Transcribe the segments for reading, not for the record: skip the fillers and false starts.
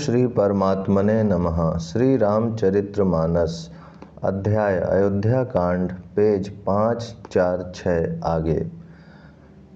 श्री परमात्मने नमः। श्री रामचरितमानस अध्याय अयोध्या कांड पेज 546 आगे।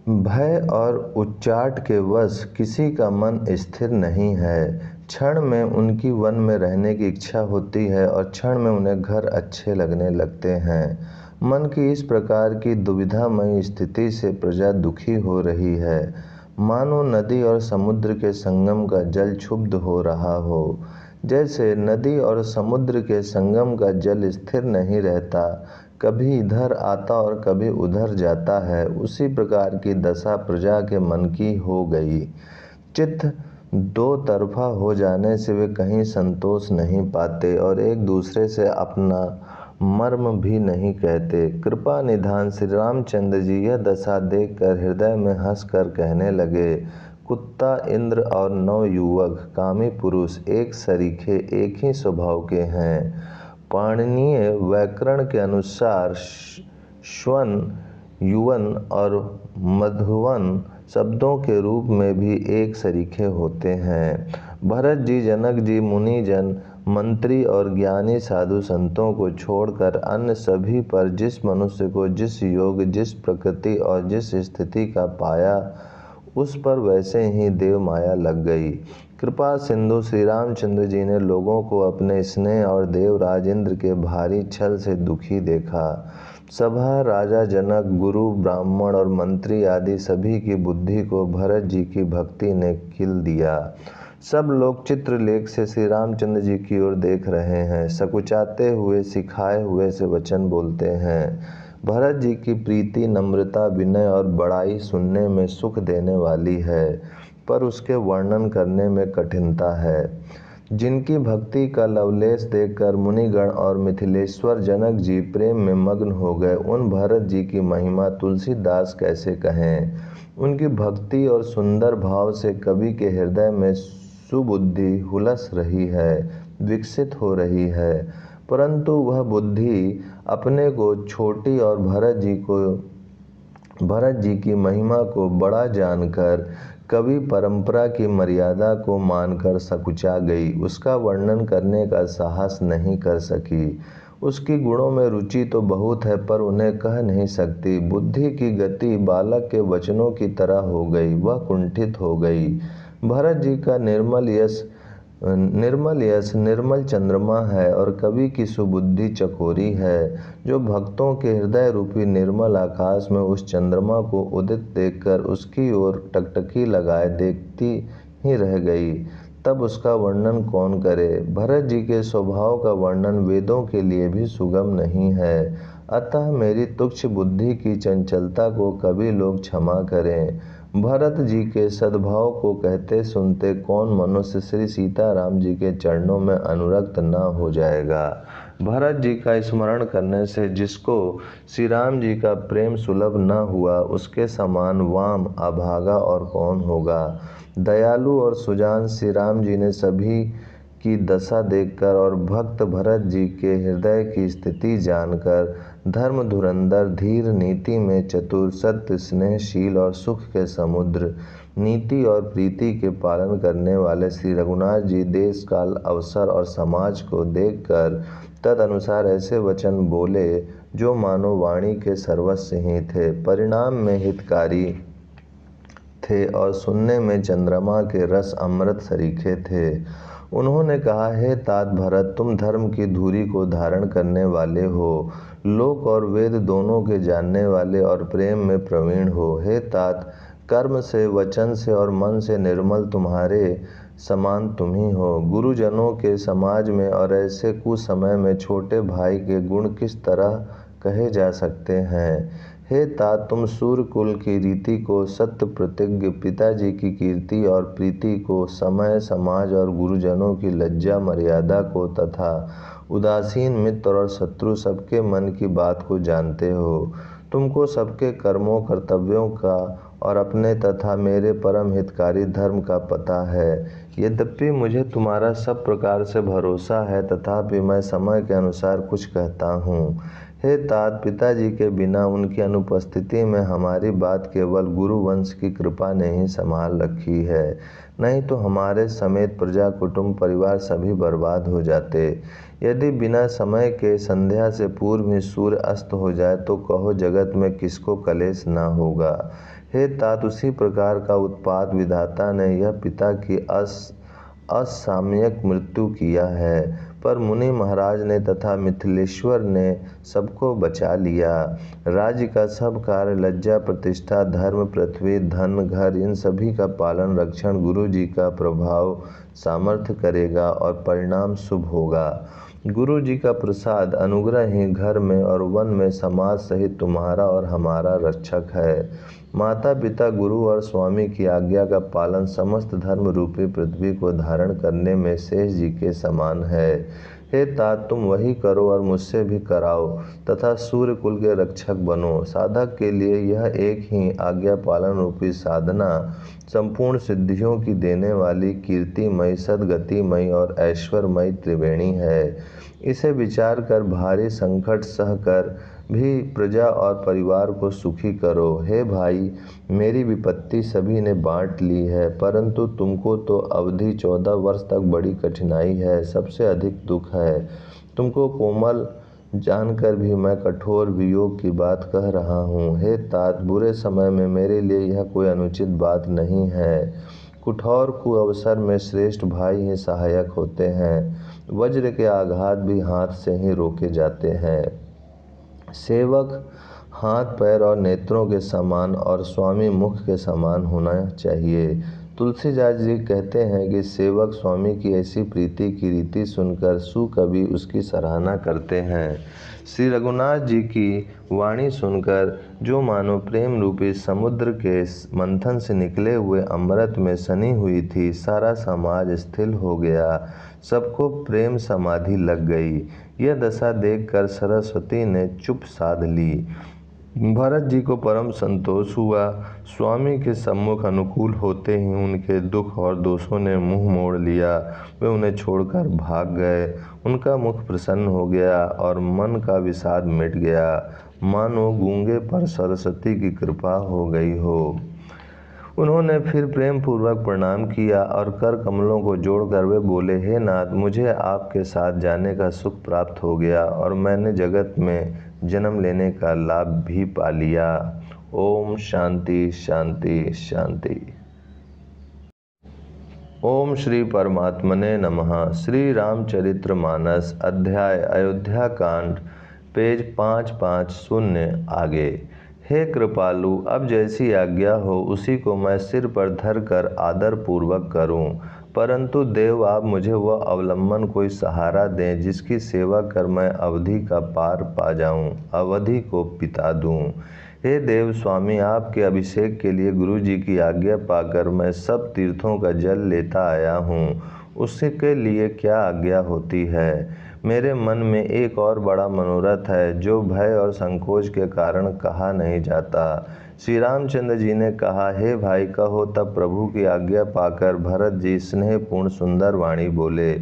भय और उच्चाट के वश किसी का मन स्थिर नहीं है। क्षण में उनकी वन में रहने की इच्छा होती है और क्षण में उन्हें घर अच्छे लगने लगते हैं। मन की इस प्रकार की दुविधामयी स्थिति से प्रजा दुखी हो रही है, मानो नदी और समुद्र के संगम का जल क्षुब्ध हो रहा हो। जैसे नदी और समुद्र के संगम का जल स्थिर नहीं रहता, कभी इधर आता और कभी उधर जाता है, उसी प्रकार की दशा प्रजा के मन की हो गई। चित्त दो तरफा हो जाने से वे कहीं संतोष नहीं पाते और एक दूसरे से अपना मर्म भी नहीं कहते। कृपा निधान श्री रामचंद्र जी यह दशा देखकर हृदय में हंसकर कहने लगे, कुत्ता इंद्र और नवयुवक कामी पुरुष एक सरीखे एक ही स्वभाव के हैं। पाणिनीय व्याकरण के अनुसार श्वन, युवन और मधुवन शब्दों के रूप में भी एक सरीखे होते हैं। भरत जी, जनक जी, मुनिजन, मंत्री और ज्ञानी साधु संतों को छोड़कर अन्य सभी पर जिस मनुष्य को जिस योग, जिस प्रकृति और जिस स्थिति का पाया, उस पर वैसे ही देव माया लग गई। कृपा सिंधु श्री रामचंद्र जी ने लोगों को अपने स्नेह और देवराज इंद्र के भारी छल से दुखी देखा। सभा, राजा जनक, गुरु, ब्राह्मण और मंत्री आदि सभी की बुद्धि को भरत जी की भक्ति ने खिल दिया। सब लोग चित्रलेख से श्री रामचंद्र जी की ओर देख रहे हैं, सकुचाते हुए, सिखाए हुए से वचन बोलते हैं। भरत जी की प्रीति, नम्रता, विनय और बड़ाई सुनने में सुख देने वाली है, पर उसके वर्णन करने में कठिनता है। जिनकी भक्ति का लवलेश देखकर मुनिगण और मिथिलेश्वर जनक जी प्रेम में मग्न हो गए, उन भरत जी की महिमा तुलसीदास कैसे कहें। उनकी भक्ति और सुंदर भाव से कवि के हृदय में सुबुद्धि हुलस रही है, विकसित हो रही है, परंतु वह बुद्धि अपने को छोटी और भरत जी की महिमा को बड़ा जानकर कवि परंपरा की मर्यादा को मानकर सकुचा गई, उसका वर्णन करने का साहस नहीं कर सकी। उसकी गुणों में रुचि तो बहुत है, पर उन्हें कह नहीं सकती। बुद्धि की गति बालक के वचनों की तरह हो गई, वह कुंठित हो गई। भरत जी का निर्मल यश निर्मल चंद्रमा है और कवि की सुबुद्धि चकोरी है, जो भक्तों के हृदय रूपी निर्मल आकाश में उस चंद्रमा को उदित देखकर उसकी ओर टकटकी लगाए देखती ही रह गई। तब उसका वर्णन कौन करे। भरत जी के स्वभाव का वर्णन वेदों के लिए भी सुगम नहीं है, अतः मेरी तुच्छ बुद्धि की चंचलता को कभी लोग क्षमा करें। भरत जी के सद्भाव को कहते सुनते कौन मनुष्य श्री सीताराम जी के चरणों में अनुरक्त न हो जाएगा। भरत जी का स्मरण करने से जिसको श्री राम जी का प्रेम सुलभ न हुआ, उसके समान वाम, अभागा और कौन होगा। दयालु और सुजान श्री राम जी ने सभी की दशा देखकर और भक्त भरत जी के हृदय की स्थिति जानकर धर्म धुरंधर, धीर, नीति में चतुर, सत्य, स्नेहशील और सुख के समुद्र, नीति और प्रीति के पालन करने वाले श्री रघुनाथ जी देश काल, अवसर और समाज को देखकर तद अनुसार ऐसे वचन बोले जो मानो वाणी के सर्वस्व ही थे, परिणाम में हितकारी थे और सुनने में चंद्रमा के रस अमृत सरीखे थे। उन्होंने कहा, हे तात भरत, तुम धर्म की धुरी को धारण करने वाले हो, लोक और वेद दोनों के जानने वाले और प्रेम में प्रवीण हो। हे तात, कर्म से, वचन से और मन से निर्मल तुम्हारे समान तुम ही हो। गुरुजनों के समाज में और ऐसे कुसमय में छोटे भाई के गुण किस तरह कहे जा सकते हैं। हे तात, तुम सूर्य कुल की रीति को, सत्य प्रतिज्ञ पिताजी की कीर्ति और प्रीति को, समय, समाज और गुरुजनों की लज्जा मर्यादा को तथा उदासीन मित्र और शत्रु सबके मन की बात को जानते हो। तुमको सबके कर्मों, कर्तव्यों का और अपने तथा मेरे परम हितकारी धर्म का पता है। यद्यपि मुझे तुम्हारा सब प्रकार से भरोसा है, तथापि मैं समय के अनुसार कुछ कहता हूँ। हे तात, पिताजी के बिना उनकी अनुपस्थिति में हमारी बात केवल गुरुवंश की कृपा ने ही संभाल रखी है, नहीं तो हमारे समेत प्रजा, कुटुंब, परिवार सभी बर्बाद हो जाते। यदि बिना समय के संध्या से पूर्व ही सूर्य अस्त हो जाए तो कहो जगत में किसको कलेश न होगा। हे तात, उसी प्रकार का उत्पात विधाता ने यह पिता की असामयिक मृत्यु किया है, पर मुनि महाराज ने तथा मिथिलेश्वर ने सबको बचा लिया। राज्य का सब कार्य, लज्जा, प्रतिष्ठा, धर्म, पृथ्वी, धन, घर, इन सभी का पालन रक्षण गुरु जी का प्रभाव सामर्थ्य करेगा और परिणाम शुभ होगा। गुरु जी का प्रसाद अनुग्रह ही घर में और वन में समाज सहित तुम्हारा और हमारा रक्षक है। माता पिता, गुरु और स्वामी की आज्ञा का पालन समस्त धर्म रूपी पृथ्वी को धारण करने में शेष जी के समान है। हे तात, तुम वही करो और मुझसे भी कराओ तथा सूर्य कुल के रक्षक बनो। साधक के लिए यह एक ही आज्ञा पालन रूपी साधना संपूर्ण सिद्धियों की देने वाली कीर्तिमयी, सद्गतिमयी और ऐश्वर्यमयी त्रिवेणी है। इसे विचार कर भारी संकट सहकर भी प्रजा और परिवार को सुखी करो। हे भाई, मेरी विपत्ति सभी ने बांट ली है, परंतु तुमको तो अवधि 14 वर्ष तक बड़ी कठिनाई है, सबसे अधिक दुख है। तुमको कोमल जानकर भी मैं कठोर वियोग की बात कह रहा हूँ। हे तात, बुरे समय में मेरे लिए यह कोई अनुचित बात नहीं है। कठोर कुअवसर में श्रेष्ठ भाई ही सहायक होते हैं। वज्र के आघात भी हाथ से ही रोके जाते हैं। सेवक हाथ, पैर और नेत्रों के समान और स्वामी मुख के समान होना चाहिए। तुलसीदास जी कहते हैं कि सेवक स्वामी की ऐसी प्रीति की रीति सुनकर सुकवि उसकी सराहना करते हैं। श्री रघुनाथ जी की वाणी सुनकर जो मानो प्रेम रूपी समुद्र के मंथन से निकले हुए अमृत में सनी हुई थी, सारा समाज स्थिर हो गया, सबको प्रेम समाधि लग गई। यह दशा देखकर सरस्वती ने चुप साध ली। भरत जी को परम संतोष हुआ। स्वामी के सम्मुख अनुकूल होते ही उनके दुख और दोषों ने मुंह मोड़ लिया। वे उन्हें छोड़कर भाग गए। उनका मुख प्रसन्न हो गया और मन का विषाद मिट गया, मानो गूंगे पर सरस्वती की कृपा हो गई हो। उन्होंने फिर प्रेम पूर्वक प्रणाम किया और कर कमलों को जोड़कर वे बोले, हे नाथ, मुझे आपके साथ जाने का सुख प्राप्त हो गया और मैंने जगत में जन्म लेने का लाभ भी पा लिया। ओम शांति शांति शांति। ओम श्री परमात्मने नमः। श्री रामचरितमानस अध्याय अयोध्या कांड, पेज 550 आगे। हे कृपालु, अब जैसी आज्ञा हो उसी को मैं सिर पर धर कर आदर पूर्वक करूं, परंतु देव आप मुझे वह अवलंबन कोई सहारा दें जिसकी सेवा कर मैं अवधि का पार पा जाऊं, अवधि को पिता दूं। हे देव स्वामी, आपके अभिषेक के लिए गुरु जी की आज्ञा पाकर मैं सब तीर्थों का जल लेता आया हूँ, उसके लिए क्या आज्ञा होती है। मेरे मन में एक और बड़ा मनोरथ है जो भय और संकोच के कारण कहा नहीं जाता। श्री रामचंद्र जी ने कहा, हे भाई कहो। तब प्रभु की आज्ञा पाकर भरत जी स्नेहपूर्ण सुंदर वाणी बोले।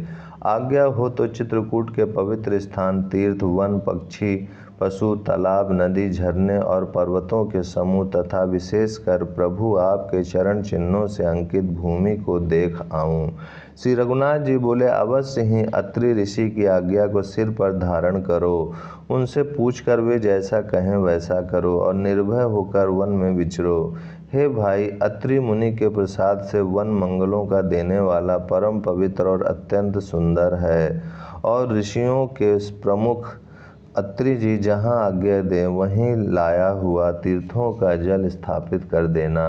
आज्ञा हो तो चित्रकूट के पवित्र स्थान, तीर्थ, वन, पक्षी, पशु, तालाब, नदी, झरने और पर्वतों के समूह तथा विशेषकर प्रभु आपके चरण चिन्हों से अंकित भूमि को देख आऊं। श्री रघुनाथ जी बोले, अवश्य ही अत्रि ऋषि की आज्ञा को सिर पर धारण करो, उनसे पूछकर वे जैसा कहें वैसा करो और निर्भय होकर वन में विचरो। हे भाई, अत्रि मुनि के प्रसाद से वन मंगलों का देने वाला परम पवित्र और अत्यंत सुंदर है, और ऋषियों के प्रमुख अत्रि जी जहाँ आज्ञा दें वहीं लाया हुआ तीर्थों का जल स्थापित कर देना।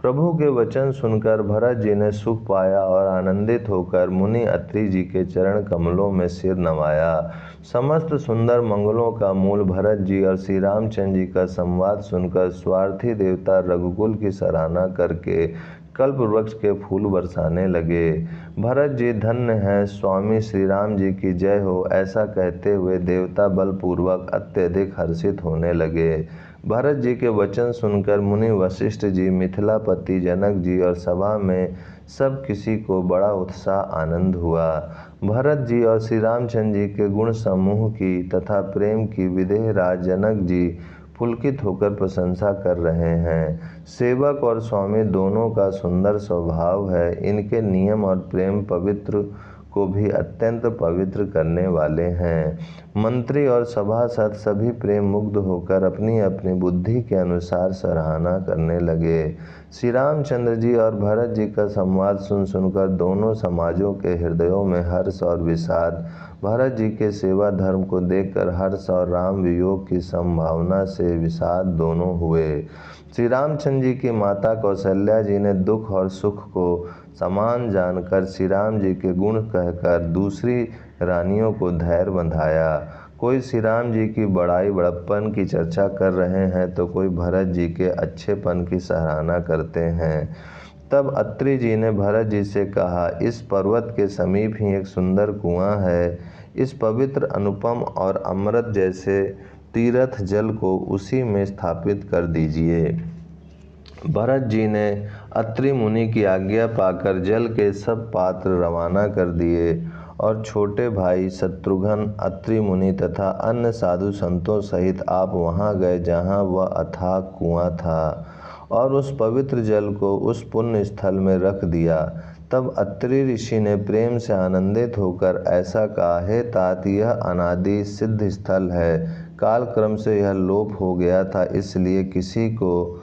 प्रभु के वचन सुनकर भरत जी ने सुख पाया और आनंदित होकर मुनि अत्रि जी के चरण कमलों में सिर नवाया। समस्त सुंदर मंगलों का मूल भरत जी और श्री रामचंद्र जी का संवाद सुनकर स्वार्थी देवता रघुकुल की सराहना करके कल्प वृक्ष के फूल बरसाने लगे। भरत जी धन्य हैं, स्वामी श्री राम जी की जय हो, ऐसा कहते हुए देवता बलपूर्वक अत्यधिक हर्षित होने लगे। भरत जी के वचन सुनकर मुनि वशिष्ठ जी, मिथिलापति जनक जी और सभा में सब किसी को बड़ा उत्साह आनंद हुआ। भरत जी और श्री रामचंद्र जी के गुण समूह की तथा प्रेम की विदेह राज जनक जी पुलकित होकर प्रशंसा कर रहे हैं। सेवक और स्वामी दोनों का सुंदर स्वभाव है। इनके नियम और प्रेम पवित्र को भी अत्यंत पवित्र करने वाले हैं। मंत्री और सभासद सभी प्रेम मुग्ध होकर अपनी अपनी बुद्धि के अनुसार सराहना करने लगे। श्री रामचंद्र जी और भरत जी का संवाद सुनकर दोनों समाजों के हृदयों में हर्ष और विषाद, भरत जी के सेवा धर्म को देखकर हर्ष और राम वियोग की संभावना से विषाद दोनों हुए। श्री रामचंद्र जी की माता कौशल्या जी ने दुख और सुख को समान जानकर श्री राम जी के गुण कहकर दूसरी रानियों को धैर्य बंधाया। कोई श्री राम जी की बड़ाई बड़प्पन की चर्चा कर रहे हैं तो कोई भरत जी के अच्छेपन की सराहना करते हैं। तब अत्रि जी ने भरत जी से कहा, इस पर्वत के समीप ही एक सुंदर कुआं है। इस पवित्र अनुपम और अमृत जैसे तीर्थ जल को उसी में स्थापित कर दीजिए। भरत जी ने अत्रि मुनि की आज्ञा पाकर जल के सब पात्र रवाना कर दिए और छोटे भाई शत्रुघ्न, अत्रि मुनि तथा अन्य साधु संतों सहित आप वहां गए जहां वह अथाह कुआं था और उस पवित्र जल को उस पुण्य स्थल में रख दिया। तब अत्रि ऋषि ने प्रेम से आनंदित होकर ऐसा कहा, हे तात, यह अनादि सिद्ध स्थल है। कालक्रम से यह लोप हो गया था, इसलिए किसी को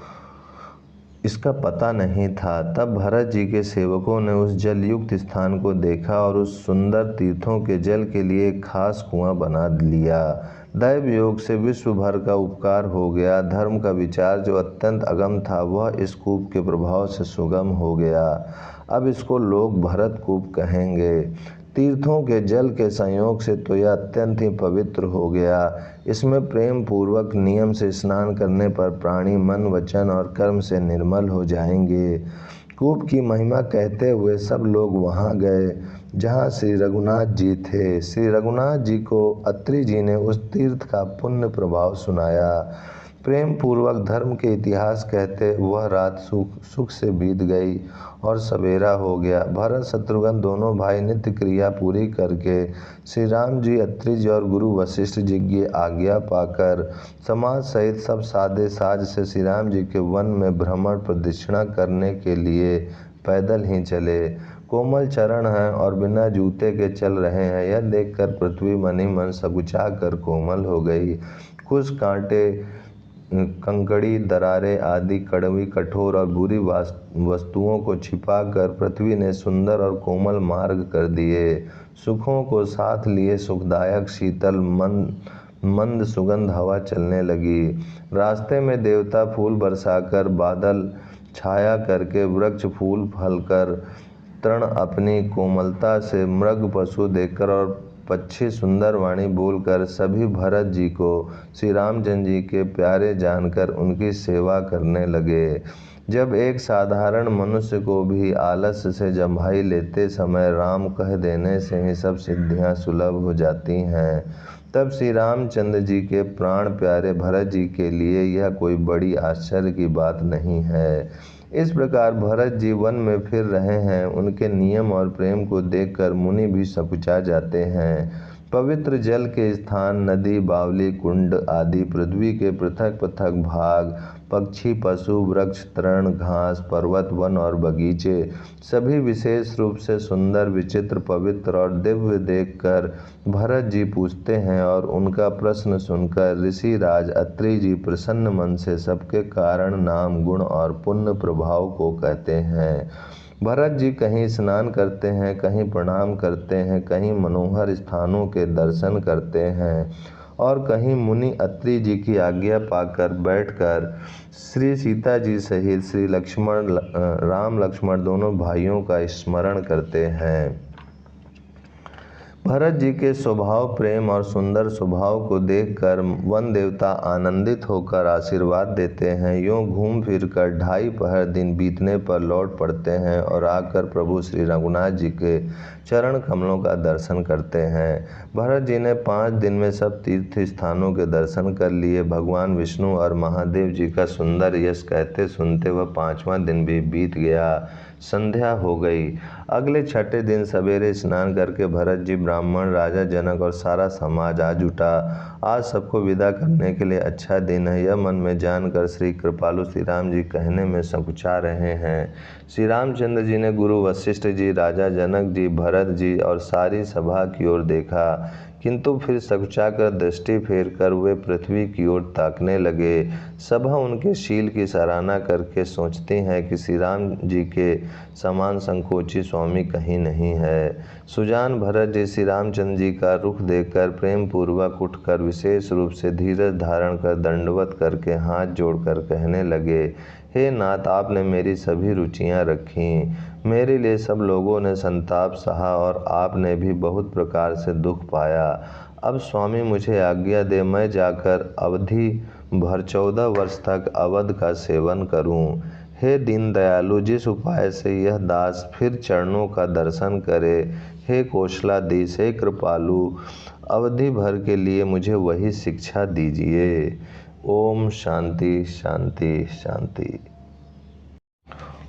इसका पता नहीं था। तब भरत जी के सेवकों ने उस जलयुक्त स्थान को देखा और उस सुंदर तीर्थों के जल के लिए एक खास कुआं बना लिया। दैव योग से विश्व भर का उपकार हो गया। धर्म का विचार जो अत्यंत अगम था वह इस कूप के प्रभाव से सुगम हो गया। अब इसको लोग भरत कूप कहेंगे। तीर्थों के जल के संयोग से तो यह अत्यंत ही पवित्र हो गया। इसमें प्रेम पूर्वक नियम से स्नान करने पर प्राणी मन, वचन और कर्म से निर्मल हो जाएंगे। कूप की महिमा कहते हुए सब लोग वहां गए जहां श्री रघुनाथ जी थे। श्री रघुनाथ जी को अत्रि जी ने उस तीर्थ का पुण्य प्रभाव सुनाया। प्रेम पूर्वक धर्म के इतिहास कहते वह रात सुख से बीत गई और सवेरा हो गया। भरत शत्रुघ्न दोनों भाई नित्य क्रिया पूरी करके श्री राम जी, अत्रि जी और गुरु वशिष्ठ जी की आज्ञा पाकर समाज सहित सब सादे साज से श्री राम जी के वन में भ्रमण प्रदक्षिणा करने के लिए पैदल ही चले। कोमल चरण हैं और बिना जूते के चल रहे हैं, यह देखकर पृथ्वी मनी मन सकुचा कर कोमल हो गई। कुछ कांटे, कंकड़ी, दरारें आदि कड़वी, कठोर और बुरी वस्तुओं को छिपाकर पृथ्वी ने सुंदर और कोमल मार्ग कर दिए। सुखों को साथ लिए सुखदायक शीतल मंद सुगंध हवा चलने लगी। रास्ते में देवता फूल बरसाकर, बादल छाया करके, वृक्ष फूल फलकर, तृण अपनी कोमलता से, मृग पशु देखकर और पक्षी सुंदर वाणी बोलकर सभी भरत जी को श्री रामचंद्र जी के प्यारे जानकर उनकी सेवा करने लगे। जब एक साधारण मनुष्य को भी आलस्य से जम्भाई लेते समय राम कह देने से ही सब सिद्धियां सुलभ हो जाती हैं, तब श्री रामचंद्र जी के प्राण प्यारे भरत जी के लिए यह कोई बड़ी आश्चर्य की बात नहीं है। इस प्रकार भरत जी वन में फिर रहे हैं। उनके नियम और प्रेम को देखकर मुनि भी सकुचा जाते हैं। पवित्र जल के स्थान, नदी, बावली, कुंड आदि पृथ्वी के पृथक पृथक भाग, पक्षी, पशु, वृक्ष, तृण, घास, पर्वत, वन और बगीचे सभी विशेष रूप से सुंदर, विचित्र, पवित्र और दिव्य देखकर भरत जी पूछते हैं और उनका प्रश्न सुनकर ऋषि राज अत्रि जी प्रसन्न मन से सबके कारण, नाम, गुण और पुण्य प्रभाव को कहते हैं। भरत जी कहीं स्नान करते हैं, कहीं प्रणाम करते हैं, कहीं मनोहर स्थानों के दर्शन करते हैं और कहीं मुनि अत्रि जी की आज्ञा पाकर बैठकर श्री सीता जी सहित श्री राम लक्ष्मण दोनों भाइयों का स्मरण करते हैं। भरत जी के स्वभाव प्रेम और सुंदर स्वभाव को देखकर वन देवता आनंदित होकर आशीर्वाद देते हैं। यूँ घूम फिर कर 2.5 पहर दिन बीतने पर लौट पड़ते हैं और आकर प्रभु श्री रघुनाथ जी के चरण कमलों का दर्शन करते हैं। भरत जी ने 5 दिन में सब तीर्थ स्थानों के दर्शन कर लिए। भगवान विष्णु और महादेव जी का सुंदर यश कहते सुनते वह 5वां दिन भी बीत गया। संध्या हो गई। अगले 6ठे दिन सवेरे स्नान करके भरत जी, ब्राह्मण, राजा जनक और सारा समाज आ जुटा। आज सबको विदा करने के लिए अच्छा दिन है, यह मन में जानकर श्री कृपालु श्री राम जी कहने में संकुचा रहे हैं। श्री रामचंद्र जी ने गुरु वशिष्ठ जी, राजा जनक जी, भरत जी और सारी सभा की ओर देखा, किंतु फिर सकुचाकर दृष्टि फेर कर वे पृथ्वी की ओर ताकने लगे। सभा उनके शील की सराहना करके सोचती है कि श्री राम जी के समान संकोची स्वामी कहीं नहीं है। सुजान भरत जी श्री रामचंद्र जी का रुख देखकर प्रेम पूर्वक उठकर विशेष रूप से धीरज धारण कर दंडवत करके हाथ जोड़कर कहने लगे, हे नाथ, आपने मेरी सभी रुचियां रखीं। मेरे लिए सब लोगों ने संताप सहा और आपने भी बहुत प्रकार से दुख पाया। अब स्वामी मुझे आज्ञा दे, मैं जाकर अवधि भर 14 वर्ष तक अवध का सेवन करूं। हे दीन दयालु, जिस उपाय से यह दास फिर चरणों का दर्शन करे, हे कौशलाधीश, हे कृपालु, अवधि भर के लिए मुझे वही शिक्षा दीजिए। ओम शांति शांति शांति।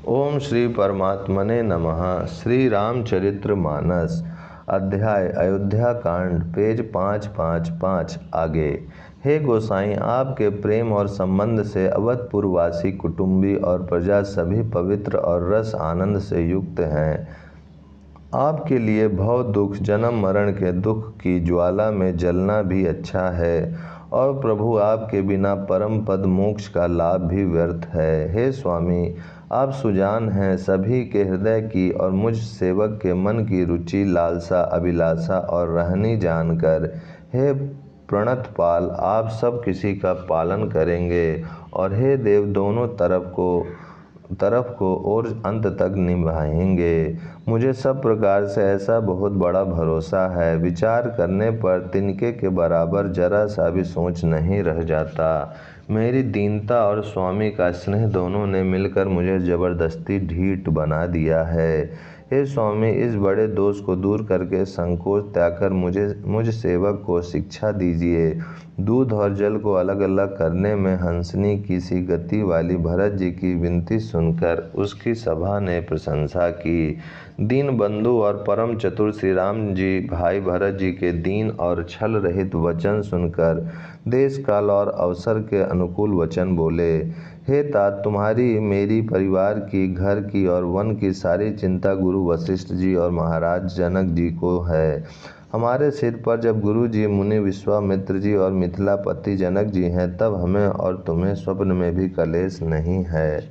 ओम श्री परमात्मने नमः। श्री रामचरित्र मानस अध्याय अयोध्या कांड, पेज 555 आगे। हे गोसाई, आपके प्रेम और संबंध से अवधपुरवासी कुटुंबी और प्रजा सभी पवित्र और रस आनंद से युक्त हैं। आपके लिए भव दुख, जन्म मरण के दुख की ज्वाला में जलना भी अच्छा है, और प्रभु आपके बिना परम पद मोक्ष का लाभ भी व्यर्थ है। हे स्वामी, आप सुजान हैं, सभी के हृदय की और मुझ सेवक के मन की रुचि, लालसा, अभिलाषा और रहनी जानकर, हे प्रणतपाल, आप सब किसी का पालन करेंगे, और हे देव, दोनों तरफ को और अंत तक निभाएंगे। मुझे सब प्रकार से ऐसा बहुत बड़ा भरोसा है, विचार करने पर तिनके के बराबर जरा सा भी सोच नहीं रह जाता। मेरी दीनता और स्वामी का स्नेह दोनों ने मिलकर मुझे जबरदस्ती ढीठ बना दिया है। हे स्वामी, इस बड़े दोष को दूर करके संकोच त्याग कर मुझ सेवक को शिक्षा दीजिए। दूध और जल को अलग अलग करने में हंसनी की सी गति वाली भरत जी की विनती सुनकर उसकी सभा ने प्रशंसा की। दीन बंधु और परम चतुर श्री राम जी भाई भरत जी के दीन और छल रहित वचन सुनकर देश काल और अवसर के अनुकूल वचन बोले। हे तात, तुम्हारी, मेरी, परिवार की, घर की और वन की सारी चिंता गुरु वशिष्ठ जी और महाराज जनक जी को है। हमारे सिर पर जब गुरु जी, मुनि विश्वामित्र जी और मिथिलापति जनक जी हैं, तब हमें और तुम्हें स्वप्न में भी कलेश नहीं है।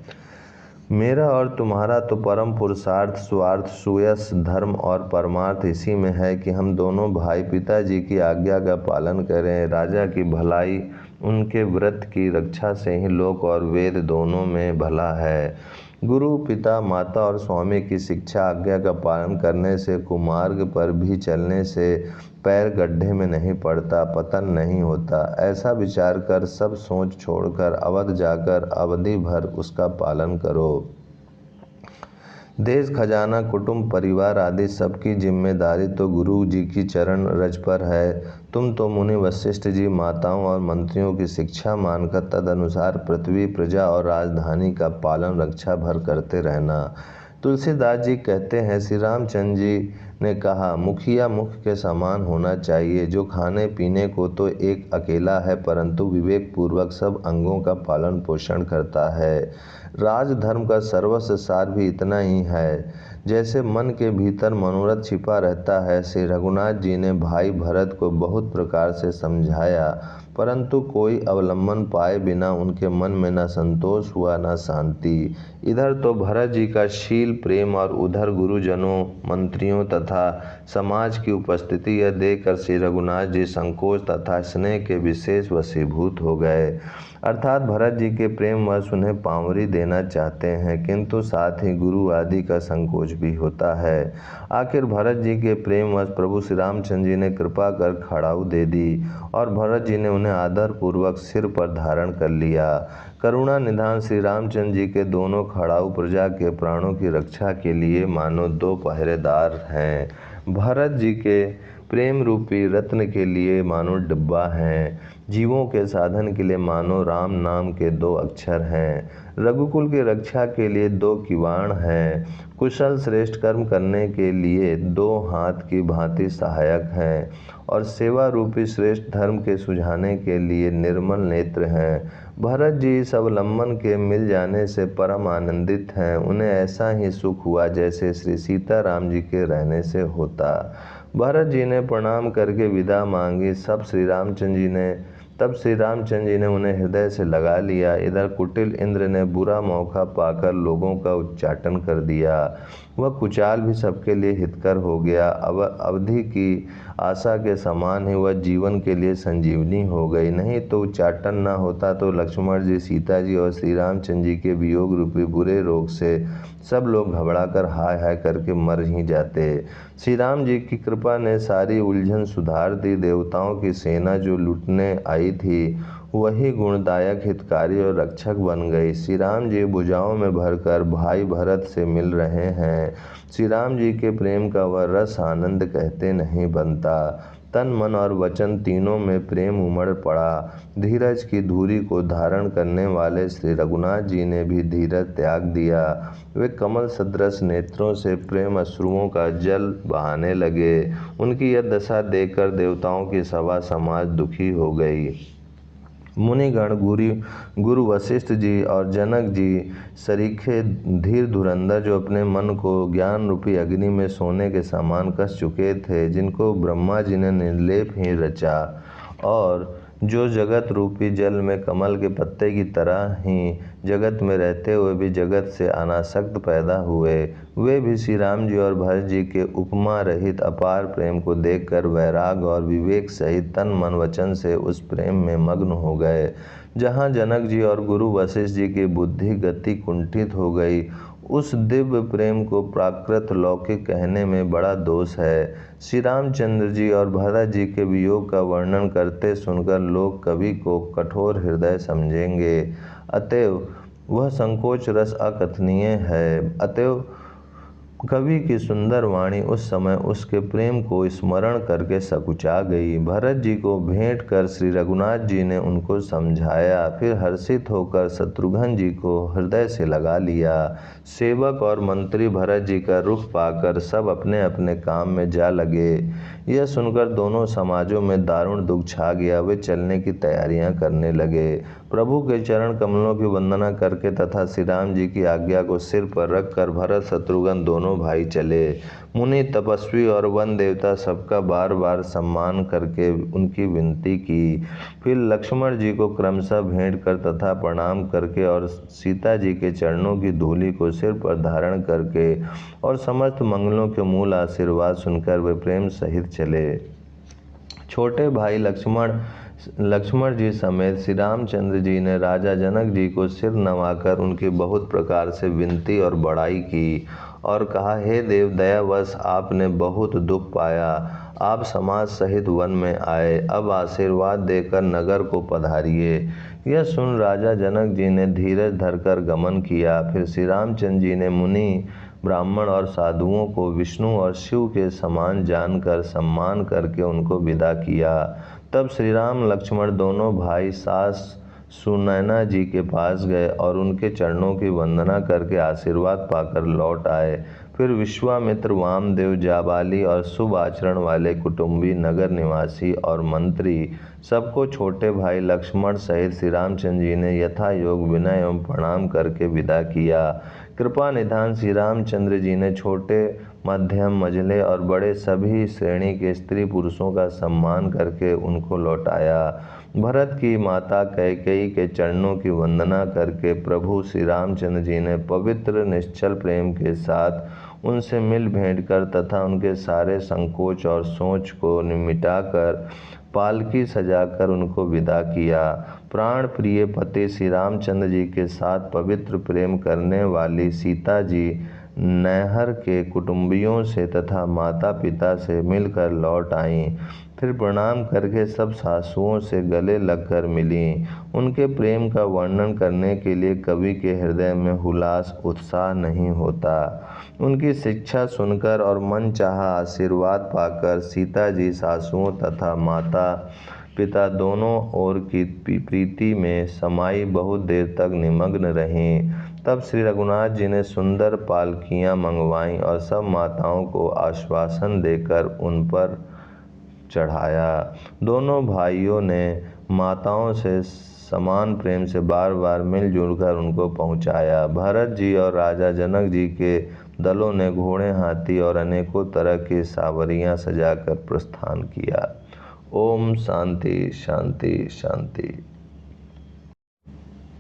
मेरा और तुम्हारा तो परम पुरुषार्थ, स्वार्थ, सुयश, धर्म और परमार्थ इसी में है कि हम दोनों भाई पिताजी की आज्ञा का पालन करें। राजा की भलाई उनके व्रत की रक्षा से ही लोक और वेद दोनों में भला है। गुरु, पिता, माता और स्वामी की शिक्षा आज्ञा का पालन करने से, कुमार्ग पर भी चलने से पैर गड्ढे में नहीं पड़ता, पतन नहीं होता। ऐसा विचार कर सब सोच छोड़कर अवध जाकर अवधि भर उसका पालन करो। देश खजाना, कुटुंब, परिवार आदि सबकी जिम्मेदारी तो गुरु जी की चरण रज पर है। तुम तो मुनि वशिष्ठ जी, माताओं और मंत्रियों की शिक्षा मानकर तदनुसार पृथ्वी, प्रजा और राजधानी का पालन रक्षा भर करते रहना। तुलसीदास जी कहते हैं, श्री रामचंद्र जी ने कहा, मुखिया मुख के समान होना चाहिए, जो खाने पीने को तो एक अकेला है परंतु विवेक पूर्वक सब अंगों का पालन पोषण करता है। राजधर्म का सर्वस्व सार भी इतना ही है। जैसे मन के भीतर मनोरथ छिपा रहता है, श्री रघुनाथ जी ने भाई भरत को बहुत प्रकार से समझाया, परंतु कोई अवलंबन पाए बिना उनके मन में न संतोष हुआ न शांति। इधर तो भरत जी का शील, प्रेम और उधर गुरुजनों, मंत्रियों तथा तथा समाज की उपस्थिति यह देखकर श्री रघुनाथ जी संकोच तथा स्नेह के विशेष वशीभूत हो गए। अर्थात भरत जी के प्रेमवश उन्हें पाँवरी देना चाहते हैं, किंतु साथ ही गुरु आदि का संकोच भी होता है। आखिर भरत जी के प्रेमवश प्रभु श्री रामचंद्र जी ने कृपा कर खड़ाऊ दे दी और भरत जी ने उन्हें आदर पूर्वक सिर पर धारण कर लिया। करुणा निधान श्री रामचंद्र जी के दोनों खड़ाऊ प्रजा के प्राणों की रक्षा के लिए मानो दो पहरेदार हैं। भरत जी के प्रेम रूपी रत्न के लिए मानो डिब्बा हैं। जीवों के साधन के लिए मानो राम नाम के दो अक्षर हैं। रघुकुल की रक्षा के लिए दो किवाड़ हैं। कुशल श्रेष्ठ कर्म करने के लिए दो हाथ की भांति सहायक हैं और सेवा रूपी श्रेष्ठ धर्म के सुझाने के लिए निर्मल नेत्र हैं। भरत जी इस अवलंबन के मिल जाने से परम आनंदित हैं। उन्हें ऐसा ही सुख हुआ जैसे श्री सीताराम जी के रहने से होता। भरत जी ने प्रणाम करके विदा मांगी। तब श्री रामचंद्र जी ने उन्हें हृदय से लगा लिया। इधर कुटिल इंद्र ने बुरा मौका पाकर लोगों का उच्चाटन कर दिया। वह कुचाल भी सबके लिए हितकर हो गया। अवधि की आशा के समान ही वह जीवन के लिए संजीवनी हो गई। नहीं तो उच्चाटन न होता तो लक्ष्मण जी, सीता जी और श्री रामचंद्र जी के वियोग रूपी बुरे रोग से सब लोग घबराकर हाय हाय करके मर ही जाते। श्री राम जी की कृपा ने सारी उलझन सुधार दी। देवताओं की सेना जो लूटने आई थी वही गुणदायक, हितकारी और रक्षक बन गई। श्री राम जी भुजाओं में भरकर भाई भरत से मिल रहे हैं। श्री राम जी के प्रेम का वह रस आनंद कहते नहीं बनता। तन मन और वचन तीनों में प्रेम उमड़ पड़ा। धीरज की धुरी को धारण करने वाले श्री रघुनाथ जी ने भी धीरज त्याग दिया। वे कमल सदृश नेत्रों से प्रेम अश्रुओं का जल बहाने लगे। उनकी यह दशा देखकर देवताओं की सभा समाज दुखी हो गई। मुनिगण, गुरु वशिष्ठ जी और जनक जी सरीखे धीर धुरंधर जो अपने मन को ज्ञान रूपी अग्नि में सोने के समान कस चुके थे, जिनको ब्रह्मा जी ने निर्लेप ही रचा और जो जगत रूपी जल में कमल के पत्ते की तरह ही जगत में रहते हुए भी जगत से अनासक्त पैदा हुए, वे भी श्री राम जी और भरत जी के उपमा रहित अपार प्रेम को देखकर वैराग और विवेक सहित तन मन वचन से उस प्रेम में मग्न हो गए। जहाँ जनक जी और गुरु वशिष्ठ जी की बुद्धि गति कुंठित हो गई, उस दिव्य प्रेम को प्राकृत लौकिक कहने में बड़ा दोष है। श्री रामचंद्र जी और भरत जी के वियोग का वर्णन करते सुनकर लोग कवि को कठोर हृदय समझेंगे। अतएव वह संकोच रस अकथनीय है। अतएव कवि की सुंदर वाणी उस समय उसके प्रेम को स्मरण करके सकुचा गई। भरत जी को भेंट कर श्री रघुनाथ जी ने उनको समझाया। फिर हर्षित होकर शत्रुघ्न जी को हृदय से लगा लिया। सेवक और मंत्री भरत जी का रुख पाकर सब अपने अपने काम में जा लगे। यह सुनकर दोनों समाजों में दारुण दुख छा गया। वे चलने की तैयारियां करने लगे। प्रभु के चरण कमलों की वंदना करके तथा श्री राम जी की आज्ञा को सिर पर रखकर भरत शत्रुघ्न दोनों भाई चले। मुनि, तपस्वी और वन देवता सबका बार बार सम्मान करके उनकी विनती की। फिर लक्ष्मण जी को क्रमशः भेंट कर तथा प्रणाम करके और सीता जी के चरणों की धूलि को सिर पर धारण करके और समस्त मंगलों के मूल आशीर्वाद सुनकर वे प्रेम सहित चले। छोटे भाई लक्ष्मण जी समेत श्री रामचंद्र जी ने राजा जनक जी को सिर नवाकर उनकी बहुत प्रकार से विनती और बड़ाई की और कहा, हे देव, दयावश आपने बहुत दुख पाया। आप समाज सहित वन में आए, अब आशीर्वाद देकर नगर को पधारिए। यह सुन राजा जनक जी ने धीरज धरकर गमन किया। फिर श्री रामचंद्र जी ने मुनि, ब्राह्मण और साधुओं को विष्णु और शिव के समान जानकर सम्मान करके उनको विदा किया। तब श्री राम लक्ष्मण दोनों भाई सास सुनैना जी के पास गए और उनके चरणों की वंदना करके आशीर्वाद पाकर लौट आए। फिर विश्वामित्र, वामदेव, जाबाली और शुभ आचरण वाले कुटुंबी, नगर निवासी और मंत्री सबको छोटे भाई लक्ष्मण सहित श्री रामचंद्र जी ने यथा योग विनय एवं प्रणाम करके विदा किया। कृपा निधान श्री रामचंद्र जी ने छोटे, मध्यम, मझले और बड़े सभी श्रेणी के स्त्री पुरुषों का सम्मान करके उनको लौटाया। भरत की माता कैकेयी के चरणों की वंदना करके प्रभु श्री रामचंद्र जी ने पवित्र निश्चल प्रेम के साथ उनसे मिल भेंट कर तथा उनके सारे संकोच और सोच को मिटाकर पालकी सजाकर उनको विदा किया। प्राण प्रिय पति श्री रामचंद्र जी के साथ पवित्र प्रेम करने वाली सीता जी नैहर के कुटुंबियों से तथा माता पिता से मिलकर लौट आईं। फिर प्रणाम करके सब सासुओं से गले लगकर मिलीं। उनके प्रेम का वर्णन करने के लिए कवि के हृदय में हुलास उत्साह नहीं होता। उनकी शिक्षा सुनकर और मनचाहा आशीर्वाद पाकर सीता जी सासुओं तथा माता पिता दोनों ओर की प्रीति में समाई बहुत देर तक निमग्न रहीं। तब श्री रघुनाथ जी ने सुंदर पालकियां मंगवाईं और सब माताओं को आश्वासन देकर उन पर चढ़ाया। दोनों भाइयों ने माताओं से समान प्रेम से बार बार मिलजुल कर उनको पहुंचाया। भरत जी और राजा जनक जी के दलों ने घोड़े, हाथी और अनेकों तरह की सावरियां सजाकर प्रस्थान किया। ओम शांति शांति शांति।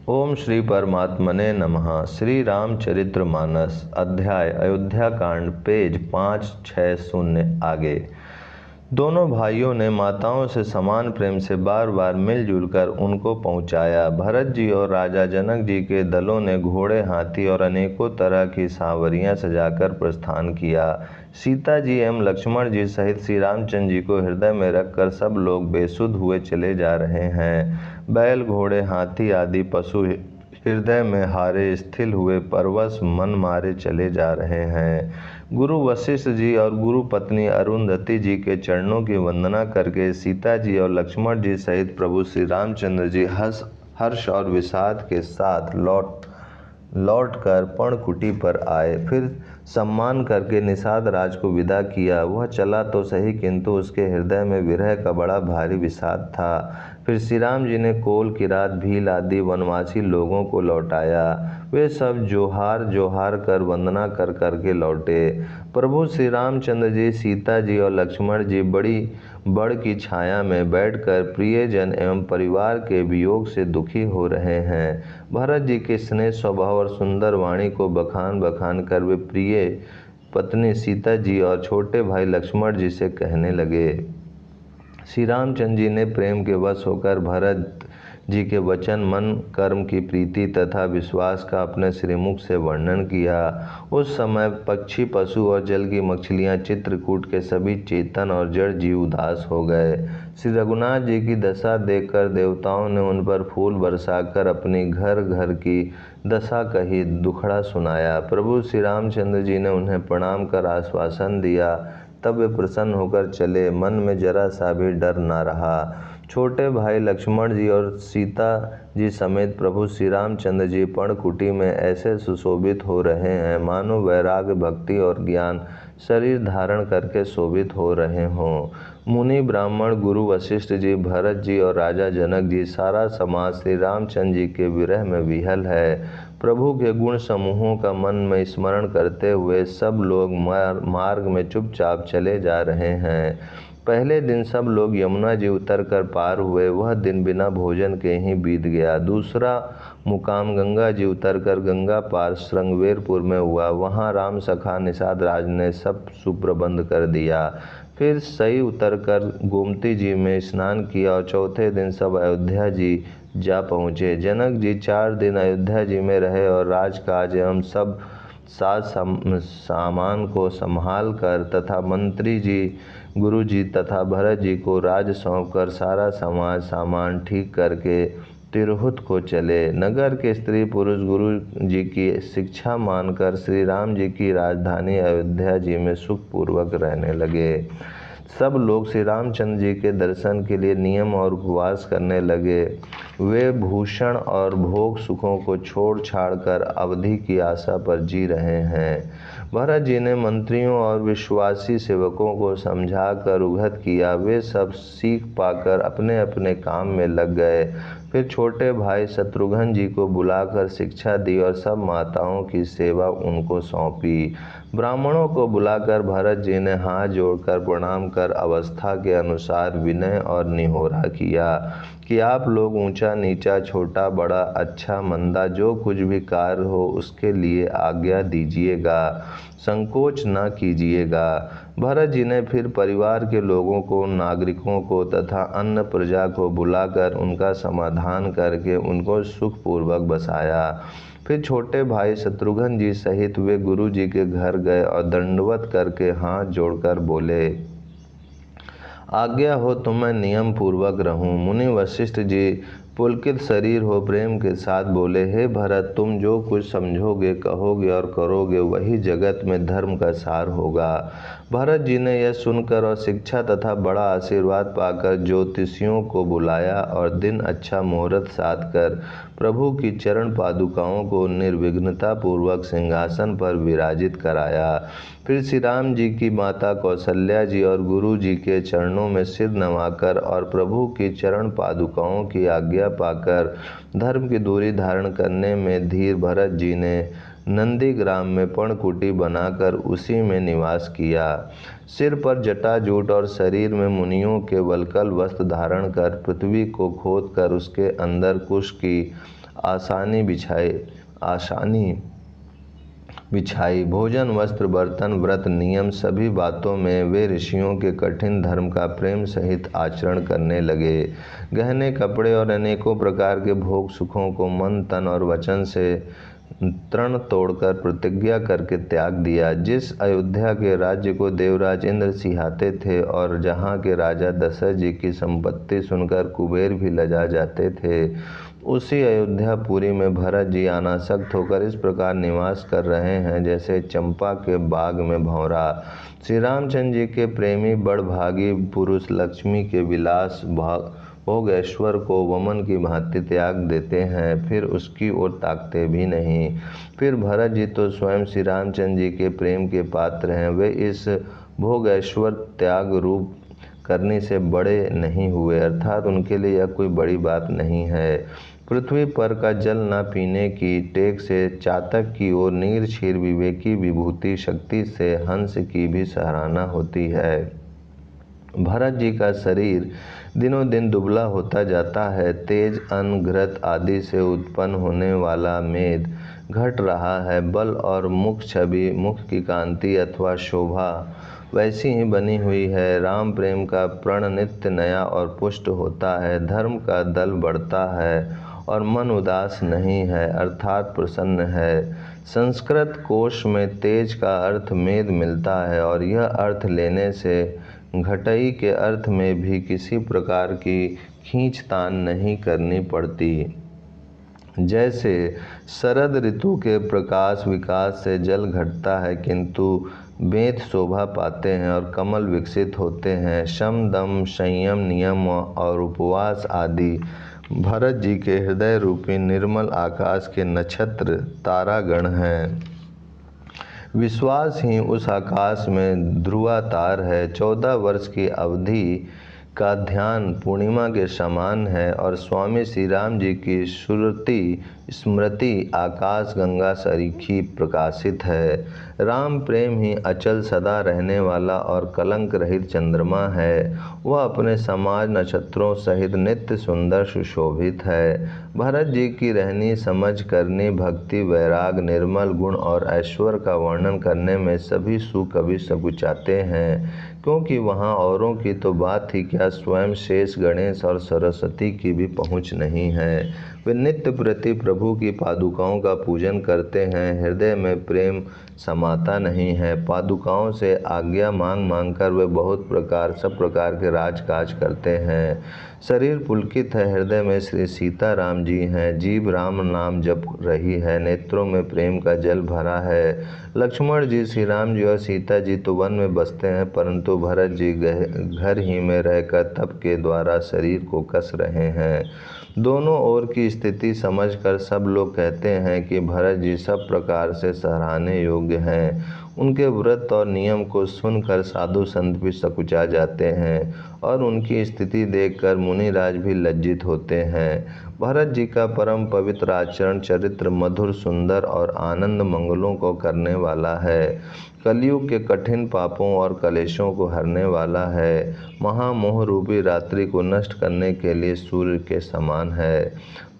ओम श्री परमात्मने नमः। श्री रामचरितमानस अध्याय अयोध्या कांड पेज 560 आगे। दोनों भाइयों ने माताओं से समान प्रेम से बार बार मिलजुल कर उनको पहुंचाया। भरत जी और राजा जनक जी के दलों ने घोड़े, हाथी और अनेकों तरह की सावरियां सजाकर प्रस्थान किया। सीता जी एवं लक्ष्मण जी सहित श्री रामचंद्र जी को हृदय में रखकर सब लोग बेसुध हुए चले जा रहे हैं। बैल, घोड़े, हाथी आदि पशु हृदय में हारे स्थिर हुए परवश मन मारे चले जा रहे हैं। गुरु वशिष्ठ जी और गुरु पत्नी अरुंधति जी के चरणों की वंदना करके सीता जी और लक्ष्मण जी सहित प्रभु श्री रामचंद्र जी हर्ष और विषाद के साथ लौट कर पर्णकुटी पर आए। फिर सम्मान करके निषाद राज को विदा किया। वह चला तो सही किंतु उसके हृदय में विरह का बड़ा भारी विषाद था। फिर श्री राम जी ने कोल, किरात, भील आदि वनवासी लोगों को लौटाया। वे सब जोहार कर वंदना कर करके लौटे। प्रभु श्री रामचंद्र जी, सीता जी और लक्ष्मण जी बड़ी बड़ की छाया में बैठकर प्रियजन एवं परिवार के वियोग से दुखी हो रहे हैं। भरत जी के स्नेह स्वभाव और सुंदर वाणी को बखान कर वे प्रिय पत्नी सीता जी और छोटे भाई लक्ष्मण जी से कहने लगे। श्री रामचंद्र जी ने प्रेम के वश होकर भरत जी के वचन, मन, कर्म की प्रीति तथा विश्वास का अपने श्रीमुख से वर्णन किया। उस समय पक्षी, पशु और जल की मछलियां, चित्रकूट के सभी चेतन और जड़ जीव उदास हो गए। श्री रघुनाथ जी की दशा देखकर देवताओं ने उन पर फूल बरसाकर अपनी घर घर की दशा कही, दुखड़ा सुनाया। प्रभु श्री रामचंद्र जी ने उन्हें प्रणाम कर आश्वासन दिया। तब वे प्रसन्न होकर चले। मन में जरा सा भी डर न रहा। छोटे भाई लक्ष्मण जी और सीता जी समेत प्रभु श्री रामचंद्र जी पर्णकुटी में ऐसे सुशोभित हो रहे हैं मानो वैराग्य, भक्ति और ज्ञान शरीर धारण करके शोभित हो रहे हों। मुनि, ब्राह्मण, गुरु वशिष्ठ जी, भरत जी और राजा जनक जी, सारा समाज श्री रामचंद्र जी के विरह में विहल है। प्रभु के गुण समूहों का मन में स्मरण करते हुए सब लोग मार्ग में चुपचाप चले जा रहे हैं। पहले दिन सब लोग यमुना जी उतरकर पार हुए। वह दिन बिना भोजन के ही बीत गया। दूसरा मुकाम गंगा जी उतरकर गंगा पार श्रृंगवेरपुर में हुआ। वहाँ राम सखा निषाद राज ने सब सुप्रबंध कर दिया। फिर सई उतरकर गोमती जी में स्नान किया और चौथे दिन सब अयोध्या जी जा पहुँचे। जनक जी 4 दिन अयोध्या जी में रहे और राजकाज एवं सब सामान को संभाल कर तथा मंत्री जी, गुरु जी तथा भरत जी को राज सौंप कर सारा सामान ठीक करके तिरहुत को चले। नगर के स्त्री पुरुष गुरु जी की शिक्षा मानकर श्री राम जी की राजधानी अयोध्या जी में सुखपूर्वक रहने लगे। सब लोग श्री रामचंद्र जी के दर्शन के लिए नियम और उपवास करने लगे। वे भूषण और भोग सुखों को छोड़ छाड़ कर अवधि की आशा पर जी रहे हैं। भरत जी ने मंत्रियों और विश्वासी सेवकों को समझा कर उद्धत किया। वे सब सीख पाकर अपने अपने काम में लग गए। फिर छोटे भाई शत्रुघ्न जी को बुलाकर शिक्षा दी और सब माताओं की सेवा उनको सौंपी। ब्राह्मणों को बुलाकर भरत जी ने हाथ जोड़कर प्रणाम कर अवस्था के अनुसार विनय और निहोरा किया कि आप लोग ऊंचा नीचा, छोटा बड़ा, अच्छा मंदा, जो कुछ भी कार्य हो उसके लिए आज्ञा दीजिएगा, संकोच न कीजिएगा। भरत जी ने फिर परिवार के लोगों को, नागरिकों को तथा अन्य प्रजा को बुलाकर उनका समाधान करके उनको सुखपूर्वक बसाया। फिर छोटे भाई शत्रुघ्न जी सहित वे गुरु जी के घर गए और दंडवत करके हाथ जोड़कर बोले, आज्ञा हो तो मैं नियम पूर्वक रहूं। मुनि वशिष्ठ जी पुलकित शरीर हो प्रेम के साथ बोले, हे भरत, तुम जो कुछ समझोगे, कहोगे और करोगे वही जगत में धर्म का सार होगा। भरत जी ने यह सुनकर और शिक्षा तथा बड़ा आशीर्वाद पाकर ज्योतिषियों को बुलाया और दिन अच्छा मुहूर्त साध कर प्रभु की चरण पादुकाओं को निर्विघ्नता पूर्वक सिंहासन पर विराजित कराया। फिर श्री राम जी की माता कौशल्या जी और गुरु जी के चरणों में सिर नवाकर और प्रभु की चरण पादुकाओं की आज्ञा पाकर धर्म की दूरी धारण करने में धीर भरत जी ने नंदीग्राम में पर्णकुटी बनाकर उसी में निवास किया। सिर पर जटाजूट और शरीर में मुनियों के वल्कल वस्त्र धारण कर पृथ्वी को खोद कर उसके अंदर कुश की आसानी बिछाई। भोजन, वस्त्र, बर्तन, व्रत, नियम सभी बातों में वे ऋषियों के कठिन धर्म का प्रेम सहित आचरण करने लगे। गहने, कपड़े और अनेकों प्रकार के भोग सुखों को मन, तन और वचन से तृण तोड़कर प्रतिज्ञा करके त्याग दिया। जिस अयोध्या के राज्य को देवराज इंद्र सिहाते थे और जहाँ के राजा दशरथ जी की संपत्ति सुनकर कुबेर भी लजा जाते थे, उसी अयोध्यापुरी में भरत जी अनासक्त होकर इस प्रकार निवास कर रहे हैं जैसे चंपा के बाग में भंवरा। श्री रामचंद्र जी के प्रेमी बड़भागी पुरुष लक्ष्मी के विलास भोग ऐश्वर को वमन की भांति त्याग देते हैं, फिर उसकी ओर ताकते भी नहीं। फिर भरत जी तो स्वयं श्री रामचंद्र जी के प्रेम के पात्र हैं, वे इस भोग ऐश्वर त्याग रूप करने से बड़े नहीं हुए, अर्थात उनके लिए यह कोई बड़ी बात नहीं है। पृथ्वी पर का जल न पीने की टेक से चातक की ओर नीर क्षीर विवेकी विभूति शक्ति से हंस की भी सराहना होती है। भरत जी का शरीर दिनों दिन दुबला होता जाता है। तेज, अन्न, घृत आदि से उत्पन्न होने वाला मेद घट रहा है। बल और मुख छवि, मुख की कांति अथवा शोभा वैसी ही बनी हुई है। राम प्रेम का प्रण नित्य नया और पुष्ट होता है। धर्म का दल बढ़ता है और मन उदास नहीं है, अर्थात प्रसन्न है। संस्कृत कोश में तेज का अर्थ मेद मिलता है और यह अर्थ लेने से घटई के अर्थ में भी किसी प्रकार की खींचतान नहीं करनी पड़ती। जैसे शरद ऋतु के प्रकाश विकास से जल घटता है किंतु बेंत शोभा पाते हैं और कमल विकसित होते हैं। शम, दम, संयम, नियम और उपवास आदि भरत जी के हृदय रूपी निर्मल आकाश के नक्षत्र तारागण हैं। विश्वास ही उस आकाश में ध्रुवातार है। 14 वर्ष की अवधि का ध्यान पूर्णिमा के समान है और स्वामी श्री राम जी की सुरति स्मृति आकाश गंगा सरीखी प्रकाशित है। राम प्रेम ही अचल सदा रहने वाला और कलंक रहित चंद्रमा है। वह अपने समाज नक्षत्रों सहित नित्य सुंदर सुशोभित है। भरत जी की रहनी, समझ, करनी, भक्ति, वैराग, निर्मल गुण और ऐश्वर्य का वर्णन करने में सभी सुकवि सकुचाते हैं, क्योंकि वहाँ औरों की तो बात ही क्या, स्वयं शेष, गणेश और सरस्वती की भी पहुँच नहीं है। वे नित्य प्रति प्रभु की पादुकाओं का पूजन करते हैं, हृदय में प्रेम समाता नहीं है। पादुकाओं से आज्ञा मांग मांग कर वे सब प्रकार के राजकाज करते हैं। शरीर पुलकित है, हृदय में श्री सीता राम जी हैं। जीव राम नाम जप रही है, नेत्रों में प्रेम का जल भरा है। लक्ष्मण जी, श्री राम जी और सीता जी तो वन में बसते हैं, परंतु भरत जी घर ही में रहकर तप के द्वारा शरीर को कस रहे हैं। दोनों ओर की स्थिति समझकर सब लोग कहते हैं कि भरत जी सब प्रकार से सराहने योग्य हैं। उनके व्रत और नियम को सुनकर साधु संत भी सकुचा जाते हैं और उनकी स्थिति देखकर मुनिराज भी लज्जित होते हैं। भरत जी का परम पवित्र आचरण, चरित्र मधुर, सुंदर और आनंद मंगलों को करने वाला है। कलयुग के कठिन पापों और कलेशों को हरने वाला है। महामोह रूपी रात्रि को नष्ट करने के लिए सूर्य के समान है।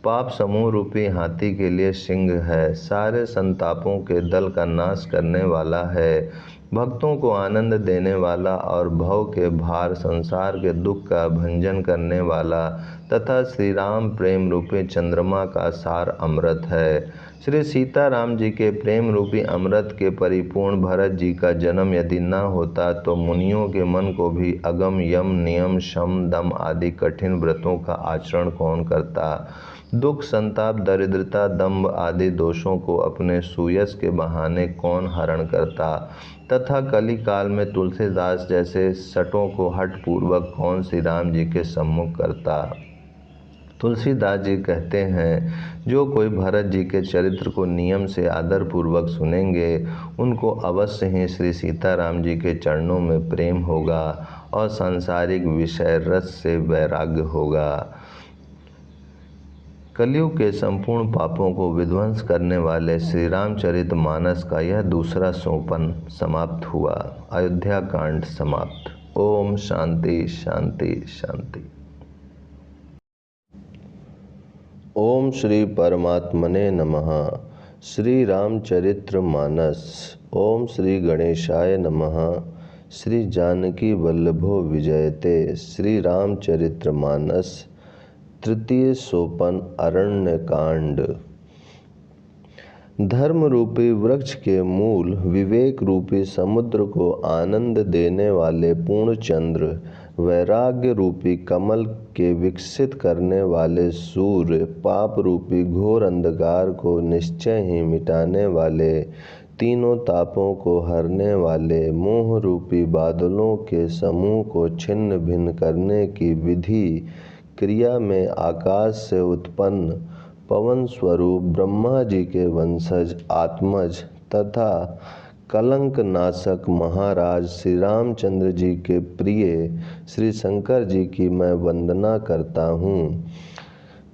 पाप समूह रूपी हाथी के लिए सिंह है। सारे संतापों के दल का नाश करने वाला है। भक्तों को आनंद देने वाला और भव के भार, संसार के दुख का भंजन करने वाला तथा श्री राम प्रेम रूपी चंद्रमा का सार अमृत है। श्री सीताराम जी के प्रेम रूपी अमृत के परिपूर्ण भरत जी का जन्म यदि न होता तो मुनियों के मन को भी अगम, यम, नियम, शम, दम आदि कठिन व्रतों का आचरण कौन करता। दुख, संताप, दरिद्रता, दंभ आदि दोषों को अपने सुयश के बहाने कौन हरण करता तथा कली काल में तुलसीदास जैसे सटों को हठपूर्वक कौन श्री राम जी के सम्मुख करता। तुलसीदास जी कहते हैं, जो कोई भरत जी के चरित्र को नियम से आदर पूर्वक सुनेंगे उनको अवश्य ही श्री सीताराम जी के चरणों में प्रेम होगा और सांसारिक विषय रस से वैराग्य होगा। कलयुग के संपूर्ण पापों को विध्वंस करने वाले श्री रामचरितमानस का यह दूसरा सोपान समाप्त हुआ। अयोध्या कांड समाप्त। ओम शांति शांति शांति। ओम श्री परमात्मने नमः। श्री रामचरितमानस। ओम श्री गणेशाय नमः। श्री जानकी वल्लभो विजयते। श्री रामचरितमानस, तृतीय सोपान, अरण्यकांड। धर्म रूपी वृक्ष के मूल, विवेक रूपी समुद्र को आनंद देने वाले पूर्णचंद्र, वैराग्य रूपी कमल के विकसित करने वाले सूर्य, पाप रूपी घोर अंधकार को निश्चय ही मिटाने वाले, तीनों तापों को हरने वाले, मोह रूपी बादलों के समूह को छिन्न भिन्न करने की विधि क्रिया में आकाश से उत्पन्न पवन स्वरूप ब्रह्मा जी के वंशज आत्मज तथा कलंक नाशक महाराज श्री रामचंद्र जी के प्रिय श्री शंकर जी की मैं वंदना करता हूँ,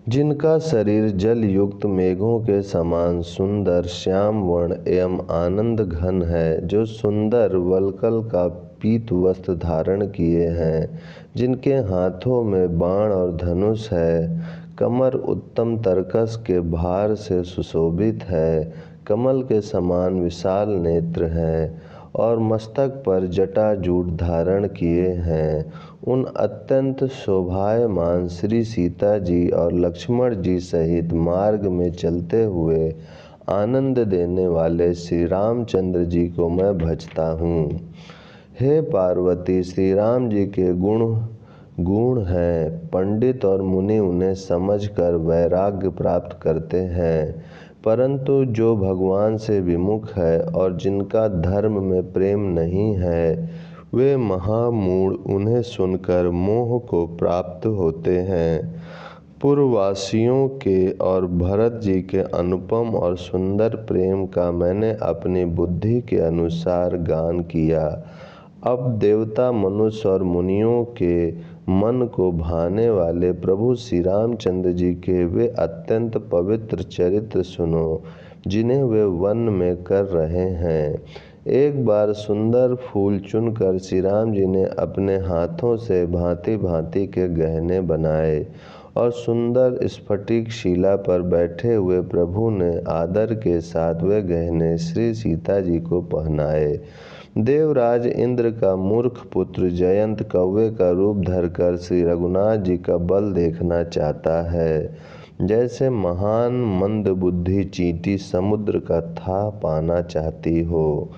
जिनका शरीर जल युक्त मेघों के समान सुंदर श्याम वर्ण एवं आनंद घन है, जो सुंदर वल्कल का पीत वस्त्र धारण किए हैं, जिनके हाथों में बाण और धनुष है, कमर उत्तम तरकस के भार से सुशोभित है, कमल के समान विशाल नेत्र हैं और मस्तक पर जटाजूट धारण किए हैं। उन अत्यंत शोभायमान श्री सीता जी और लक्ष्मण जी सहित मार्ग में चलते हुए आनंद देने वाले श्री रामचंद्र जी को मैं भजता हूँ। हे पार्वती, श्री राम जी के गुण हैं, पंडित और मुनि उन्हें समझकर वैराग्य प्राप्त करते हैं, परंतु जो भगवान से विमुख है और जिनका धर्म में प्रेम नहीं है, वे महामूढ़ उन्हें सुनकर मोह को प्राप्त होते हैं। पूर्ववासियों के और भरत जी के अनुपम और सुंदर प्रेम का मैंने अपनी बुद्धि के अनुसार गान किया। अब देवता, मनुष्य और मुनियों के मन को भाने वाले प्रभु श्री रामचंद्र जी के वे अत्यंत पवित्र चरित्र सुनो, जिन्हें वे वन में कर रहे हैं। एक बार सुंदर फूल चुनकर श्री राम जी ने अपने हाथों से भांति भांति के गहने बनाए और सुंदर स्फटिक शिला पर बैठे हुए प्रभु ने आदर के साथ वे गहने श्री सीता जी को पहनाए। देवराज इंद्र का मूर्ख पुत्र जयंत कौवे का रूप धरकर श्री रघुनाथ जी का बल देखना चाहता है, जैसे महान मंद बुद्धि चींटी समुद्र का था पाना चाहती हो।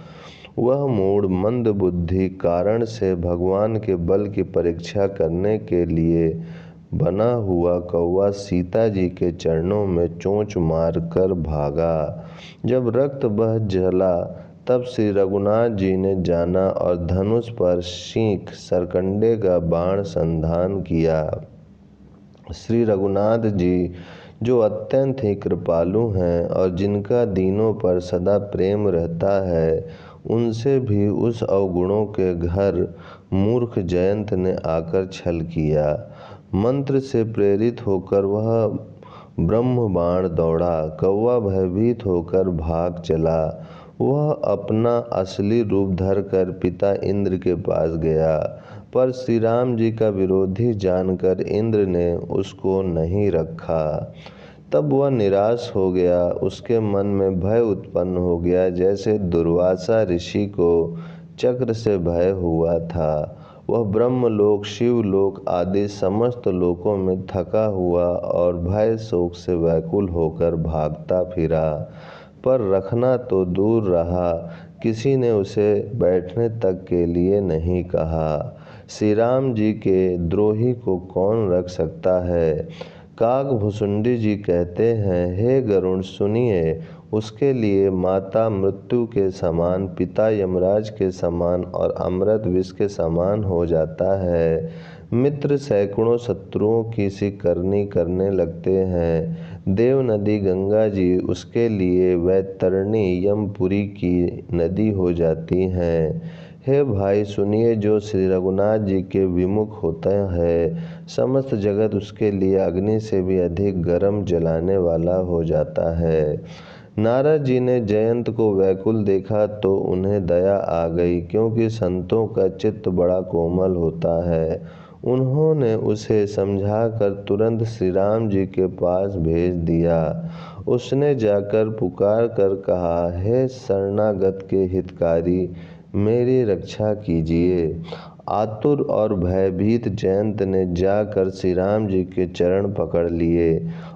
वह मूढ़ मंद बुद्धि कारण से भगवान के बल की परीक्षा करने के लिए बना हुआ कौवा सीता जी के चरणों में चोंच मार कर भागा। जब रक्त बह जला तब श्री रघुनाथ जी ने जाना और धनुष पर शीख सरकंडे का बाण संधान किया। श्री रघुनाथ जी, जो अत्यंत ही कृपालु हैं और जिनका दीनों पर सदा प्रेम रहता है, उनसे भी उस अवगुणों के घर मूर्ख जयंत ने आकर छल किया। मंत्र से प्रेरित होकर वह ब्रह्म बाण दौड़ा। कौवा भयभीत होकर भाग चला। वह अपना असली रूप धरकर पिता इंद्र के पास गया, पर श्री राम जी का विरोधी जानकर इंद्र ने उसको नहीं रखा। तब वह निराश हो गया। उसके मन में भय उत्पन्न हो गया, जैसे दुर्वासा ऋषि को चक्र से भय हुआ था। वह ब्रह्मलोक, शिवलोक आदि समस्त लोकों में थका हुआ और भय शोक से व्याकुल होकर भागता फिरा, पर रखना तो दूर रहा, किसी ने उसे बैठने तक के लिए नहीं कहा। श्री राम जी के द्रोही को कौन रख सकता है। काकभुसुंडी जी कहते हैं, हे गरुण सुनिए, उसके लिए माता मृत्यु के समान, पिता यमराज के समान और अमृत विष के समान हो जाता है। मित्र सैकड़ों शत्रुओं की सी करनी करने लगते हैं। देव नदी गंगा जी उसके लिए वैतरणी यमपुरी की नदी हो जाती हैं। हे भाई सुनिए, जो श्री रघुनाथ जी के विमुख होता है, समस्त जगत उसके लिए अग्नि से भी अधिक गर्म जलाने वाला हो जाता है। नारद जी ने जयंत को व्याकुल देखा तो उन्हें दया आ गई, क्योंकि संतों का चित्त बड़ा कोमल होता है। उन्होंने उसे समझाकर तुरंत श्री राम जी के पास भेज दिया। उसने जाकर पुकार कर कहा, हे शरणागत के हितकारी, मेरी रक्षा कीजिए। आतुर और भयभीत जयंत ने जाकर श्री राम जी के चरण पकड़ लिए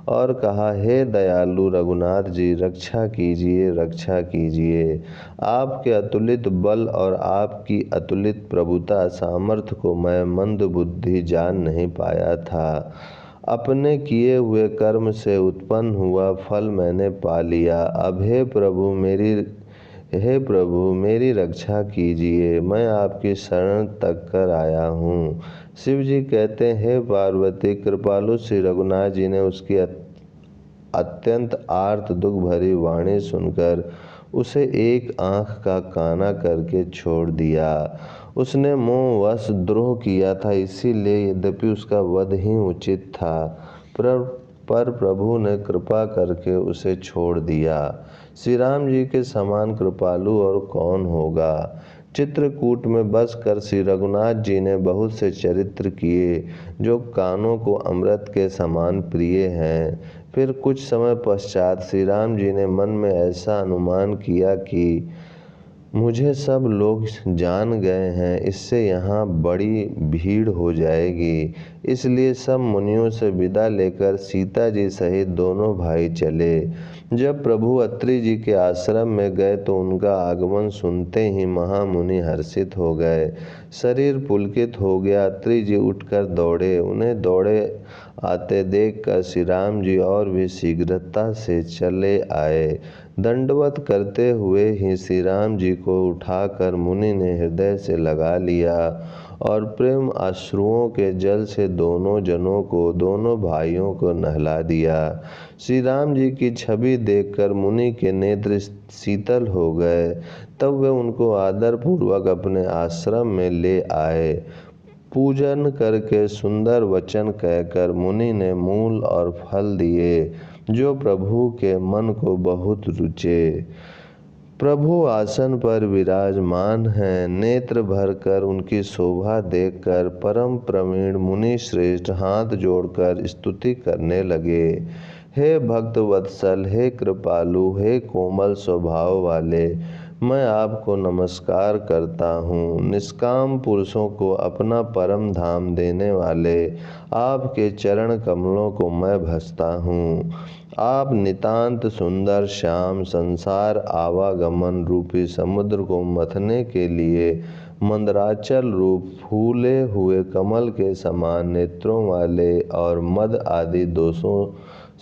और कहा, हे दयालु रघुनाथ जी, रक्षा कीजिए, रक्षा कीजिए। आपके अतुलित बल और आपकी अतुलित प्रभुता सामर्थ्य को मैं मंद बुद्धि जान नहीं पाया था। अपने किए हुए कर्म से उत्पन्न हुआ फल मैंने पा लिया। अब हे प्रभु मेरी रक्षा कीजिए, मैं आपकी शरण तक कर आया हूँ। शिव जी कहते हैं, हे पार्वती, कृपालु श्री रघुनाथ जी ने उसकी अत्यंत आर्त दुख भरी वाणी सुनकर उसे एक आंख का काना करके छोड़ दिया। उसने मोहवश द्रोह किया था, इसीलिए यद्यपि उसका वध ही उचित था, पर प्रभु ने कृपा करके उसे छोड़ दिया। श्री राम जी के समान कृपालु और कौन होगा। चित्रकूट में बसकर श्री रघुनाथ जी ने बहुत से चरित्र किए, जो कानों को अमृत के समान प्रिय हैं। फिर कुछ समय पश्चात श्री राम जी ने मन में ऐसा अनुमान किया कि मुझे सब लोग जान गए हैं, इससे यहाँ बड़ी भीड़ हो जाएगी। इसलिए सब मुनियों से विदा लेकर सीता जी सहित दोनों भाई चले। जब प्रभु अत्रि जी के आश्रम में गए तो उनका आगमन सुनते ही महामुनि हर्षित हो गए। शरीर पुलकित हो गया। अत्रि जी उठकर दौड़े। उन्हें दौड़े आते देखकर श्री राम जी और भी शीघ्रता से चले आए। दंडवत करते हुए ही श्री राम जी को उठाकर मुनि ने हृदय से लगा लिया और प्रेम अश्रुओं के जल से दोनों जनों को, दोनों भाइयों को नहला दिया। श्री राम जी की छवि देखकर मुनि के नेत्र शीतल हो गए। तब वे उनको आदर पूर्वक अपने आश्रम में ले आए। पूजन करके सुंदर वचन कहकर मुनि ने मूल और फल दिए, जो प्रभु के मन को बहुत रुचे। प्रभु आसन पर विराजमान हैं। नेत्र भरकर उनकी शोभा देखकर परम प्रवीण मुनि श्रेष्ठ हाथ जोड़कर स्तुति करने लगे। हे भक्त वत्सल, हे कृपालु, हे कोमल स्वभाव वाले, मैं आपको नमस्कार करता हूँ। निष्काम पुरुषों को अपना परम धाम देने वाले आपके चरण कमलों को मैं भजता हूँ। आप नितांत सुंदर श्याम, संसार आवागमन रूपी समुद्र को मथने के लिए मंदराचल रूप फूले हुए कमल के समान नेत्रों वाले और मद आदि दोषों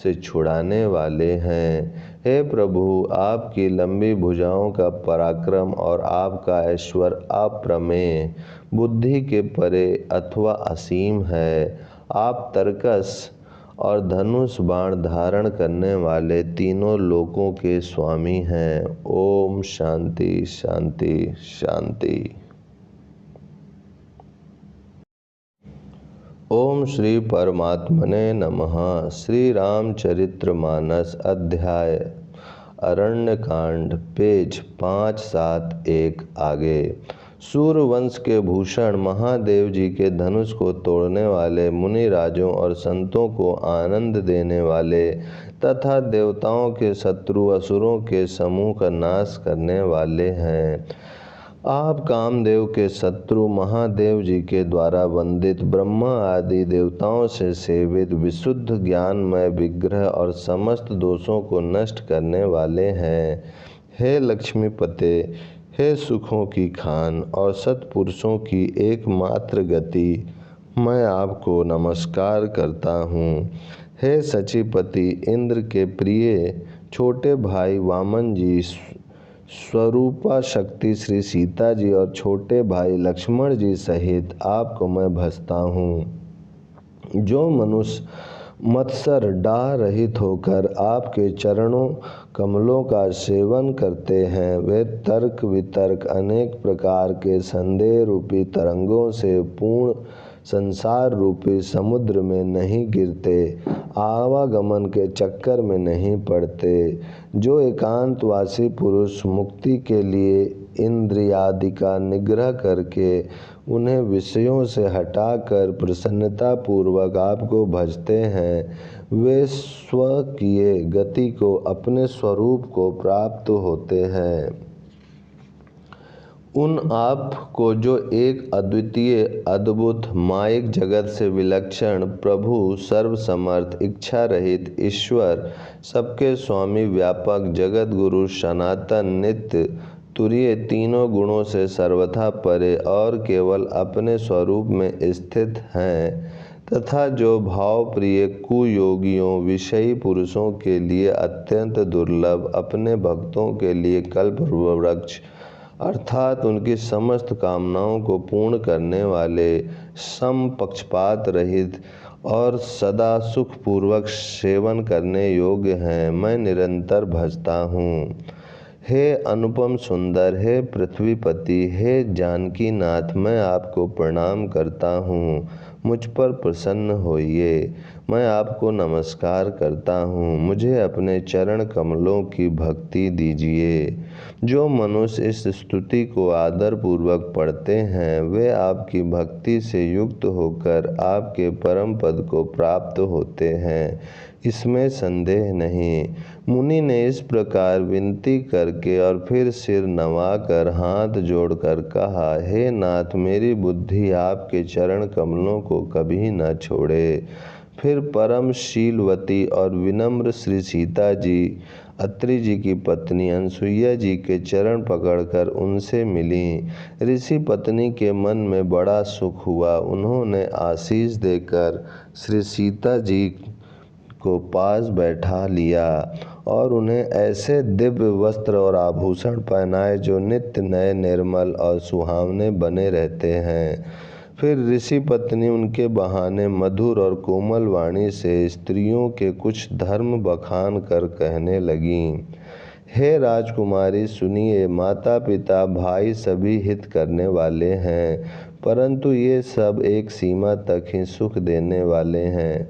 से छुड़ाने वाले हैं। हे प्रभु, आपकी लंबी भुजाओं का पराक्रम और आपका ऐश्वर्य अप्रमेय, बुद्धि के परे अथवा असीम है। आप तरकस और धनुष बाण धारण करने वाले तीनों लोकों के स्वामी हैं। ओम शांति शांति शांति। ओम श्री परमात्मने नमः। श्री रामचरितमानस अध्याय अरण्यकांड पेज 571 आगे। सूर्यवंश के भूषण महादेव जी के धनुष को तोड़ने वाले, मुनि राजों और संतों को आनंद देने वाले तथा देवताओं के शत्रु असुरों के समूह का नाश करने वाले हैं। आप कामदेव के शत्रु महादेव जी के द्वारा वंदित ब्रह्मा आदि देवताओं से सेवित विशुद्ध ज्ञानमय विग्रह और समस्त दोषों को नष्ट करने वाले हैं। हे लक्ष्मीपते, हे सुखों की खान और सत्पुरुषों की एकमात्र गति, मैं आपको नमस्कार करता हूँ। हे सचिपति, इंद्र के प्रिय छोटे भाई वामन जी, स्वरूपा शक्ति श्री सीता जी और छोटे भाई लक्ष्मण जी सहित आपको मैं भजता हूँ। जो मनुष्य मत्सर डाह रहित होकर आपके चरणों कमलों का सेवन करते हैं, वे तर्क वितर्क अनेक प्रकार के संदेह रूपी तरंगों से पूर्ण संसार रूपी समुद्र में नहीं गिरते, आवागमन के चक्कर में नहीं पड़ते। जो एकांतवासी पुरुष मुक्ति के लिए इंद्रियादि का निग्रह करके उन्हें विषयों से हटाकर प्रसन्नता पूर्वक आपको भजते हैं, वे स्वकीय गति को अपने स्वरूप को प्राप्त होते हैं। उन आप को जो एक अद्वितीय अद्भुत मायिक जगत से विलक्षण प्रभु, सर्वसमर्थ, इच्छा रहित ईश्वर, सबके स्वामी, व्यापक, जगत गुरु, सनातन, नित्य, तुरीय, तीनों गुणों से सर्वथा परे और केवल अपने स्वरूप में स्थित हैं तथा जो भाव प्रिय कुयोगियों विषयी पुरुषों के लिए अत्यंत दुर्लभ, अपने भक्तों के लिए कल्प वृक्ष अर्थात उनकी समस्त कामनाओं को पूर्ण करने वाले, सम पक्षपात रहित और सदा सुखपूर्वक सेवन करने योग्य हैं, मैं निरंतर भजता हूँ। हे अनुपम सुंदर, हे पृथ्वीपति, हे जानकीनाथ, मैं आपको प्रणाम करता हूँ। मुझ पर प्रसन्न होइए, मैं आपको नमस्कार करता हूँ। मुझे अपने चरण कमलों की भक्ति दीजिए। जो मनुष्य इस स्तुति को आदर पूर्वक पढ़ते हैं, वे आपकी भक्ति से युक्त होकर आपके परम पद को प्राप्त होते हैं, इसमें संदेह नहीं। मुनि ने इस प्रकार विनती करके और फिर सिर नवाकर हाथ जोड़कर कहा, हे नाथ, मेरी बुद्धि आपके चरण कमलों को कभी न छोड़े। फिर परम शीलवती और विनम्र श्री सीता जी, अत्रि जी की पत्नी अनसुईया जी के चरण पकड़कर उनसे मिली। ऋषि पत्नी के मन में बड़ा सुख हुआ। उन्होंने आशीष देकर श्री सीता जी को पास बैठा लिया और उन्हें ऐसे दिव्य वस्त्र और आभूषण पहनाए जो नित्य नए, निर्मल और सुहावने बने रहते हैं। फिर ऋषि पत्नी उनके बहाने मधुर और कोमल वाणी से स्त्रियों के कुछ धर्म बखान कर कहने लगीं। हे राजकुमारी, सुनिए, माता पिता भाई सभी हित करने वाले हैं, परंतु ये सब एक सीमा तक ही सुख देने वाले हैं।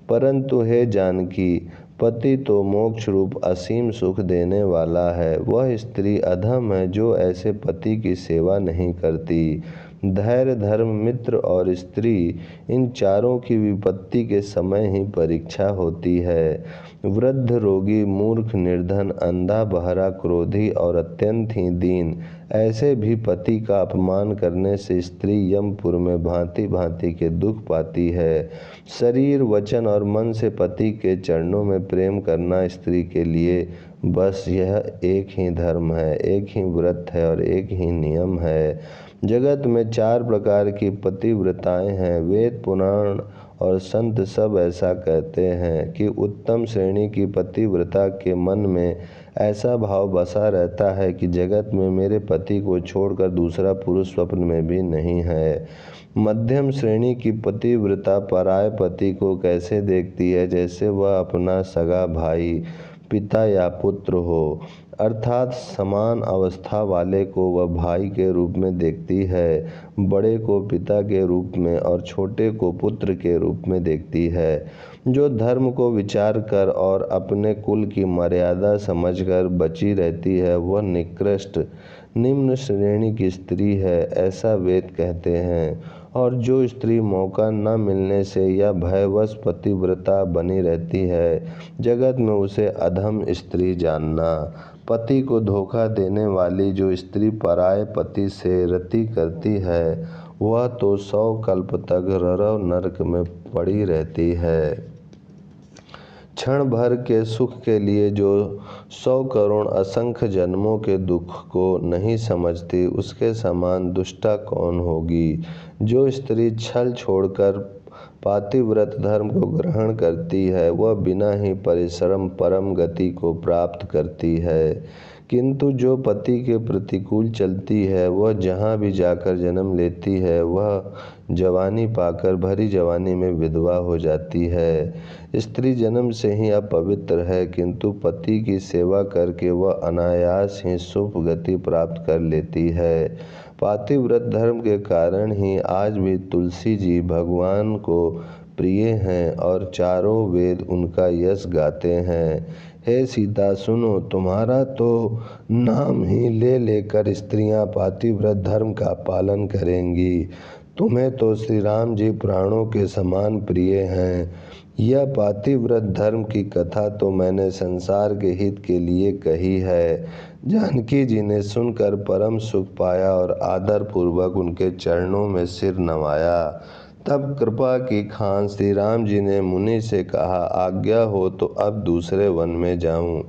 परंतु हे जानकी, पति तो मोक्ष रूप असीम सुख देने वाला है। वह स्त्री अधम है जो ऐसे पति की सेवा नहीं करती। धैर्य, धर्म, मित्र और स्त्री, इन चारों की विपत्ति के समय ही परीक्षा होती है। वृद्ध, रोगी, मूर्ख, निर्धन, अंधा, बहरा, क्रोधी और अत्यंत ही दीन, ऐसे भी पति का अपमान करने से स्त्री यमपुर में भांति भांति के दुख पाती है। शरीर, वचन और मन से पति के चरणों में प्रेम करना स्त्री के लिए बस यह एक ही धर्म है, एक ही व्रत है और एक ही नियम है। जगत में 4 प्रकार की पतिव्रताएं हैं, वेद, पुराण और संत सब ऐसा कहते हैं कि उत्तम श्रेणी की पतिव्रता के मन में ऐसा भाव बसा रहता है कि जगत में मेरे पति को छोड़कर दूसरा पुरुष स्वप्न में भी नहीं है। मध्यम श्रेणी की पतिव्रता पराय पति को कैसे देखती है, जैसे वह अपना सगा भाई, पिता या पुत्र हो, अर्थात समान अवस्था वाले को वह भाई के रूप में देखती है, बड़े को पिता के रूप में और छोटे को पुत्र के रूप में देखती है। जो धर्म को विचार कर और अपने कुल की मर्यादा समझकर बची रहती है, वह निकृष्ट निम्न श्रेणी की स्त्री है, ऐसा वेद कहते हैं। और जो स्त्री मौका न मिलने से या भयवश पतिव्रता बनी रहती है, जगत में उसे अधम स्त्री जानना। पति को धोखा देने वाली जो स्त्री पराये पति से रति करती है, वह तो 100 कल्प तक ररव नरक में पड़ी रहती है। क्षण भर के सुख के लिए जो 100 करोड़ असंख्य जन्मों के दुख को नहीं समझती, उसके समान दुष्टा कौन होगी। जो स्त्री छल छोड़कर पातिव्रत धर्म को ग्रहण करती है, वह बिना ही परिश्रम परम गति को प्राप्त करती है। किंतु जो पति के प्रतिकूल चलती है, वह जहाँ भी जाकर जन्म लेती है, वह जवानी पाकर भरी जवानी में विधवा हो जाती है। स्त्री जन्म से ही अपवित्र है, किंतु पति की सेवा करके वह अनायास ही शुभ गति प्राप्त कर लेती है। पातिव्रत धर्म के कारण ही आज भी तुलसी जी भगवान को प्रिय हैं और चारों वेद उनका यश गाते हैं। हे सीता सुनो, तुम्हारा तो नाम ही ले लेकर स्त्रियां पातिव्रत धर्म का पालन करेंगी। तुम्हें तो श्री राम जी प्राणों के समान प्रिय हैं। यह पातिव्रत धर्म की कथा तो मैंने संसार के हित के लिए कही है। जानकी जी ने सुनकर परम सुख पाया और आदर पूर्वक उनके चरणों में सिर नवाया। तब कृपा की खान श्री राम जी ने मुनि से कहा, आज्ञा हो तो अब दूसरे वन में जाऊं।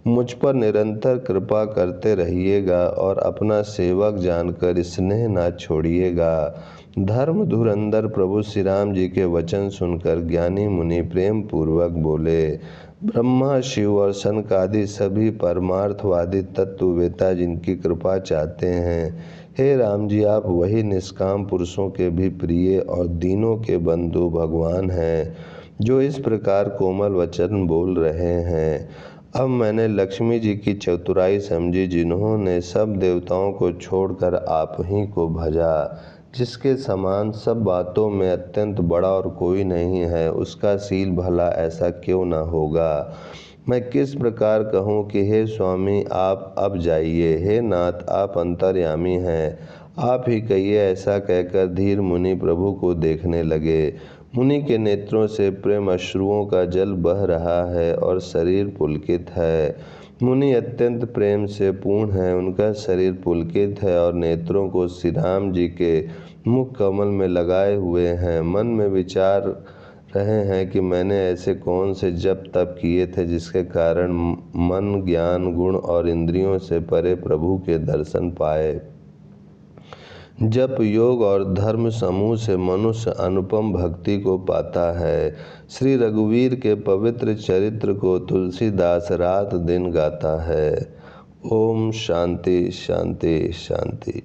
मुझ पर निरंतर कृपा करते रहिएगा और अपना सेवक जानकर स्नेह ना छोड़िएगा। धर्म धुरंधर प्रभु श्री राम जी के वचन सुनकर ज्ञानी मुनि प्रेम पूर्वक बोले। ब्रह्मा, शिव और सनकादि सभी परमार्थवादी तत्ववेता जिनकी कृपा चाहते हैं, हे राम जी, आप वही निष्काम पुरुषों के भी प्रिय और दीनों के बंधु भगवान हैं, जो इस प्रकार कोमल वचन बोल रहे हैं। अब मैंने लक्ष्मी जी की चतुराई समझी, जिन्होंने सब देवताओं को छोड़कर आप ही को भजा। जिसके समान सब बातों में अत्यंत बड़ा और कोई नहीं है, उसका शील भला ऐसा क्यों न होगा। मैं किस प्रकार कहूँ कि हे स्वामी आप अब जाइए, हे नाथ आप अंतर्यामी हैं, आप ही कहिए, ऐसा कहकर धीर मुनि प्रभु को देखने लगे। मुनि के नेत्रों से प्रेम अश्रुओं का जल बह रहा है और शरीर पुलकित है। मुनि अत्यंत प्रेम से पूर्ण है, उनका शरीर पुलकित है और नेत्रों को श्री राम जी के मुख कमल में लगाए हुए हैं। मन में विचार रहे हैं कि मैंने ऐसे कौन से जप तप किए थे जिसके कारण मन, ज्ञान, गुण और इंद्रियों से परे प्रभु के दर्शन पाए। जप, योग और धर्म समूह से मनुष्य अनुपम भक्ति को पाता है। श्री रघुवीर के पवित्र चरित्र को तुलसीदास रात दिन गाता है। ओम शांति शांति शांति।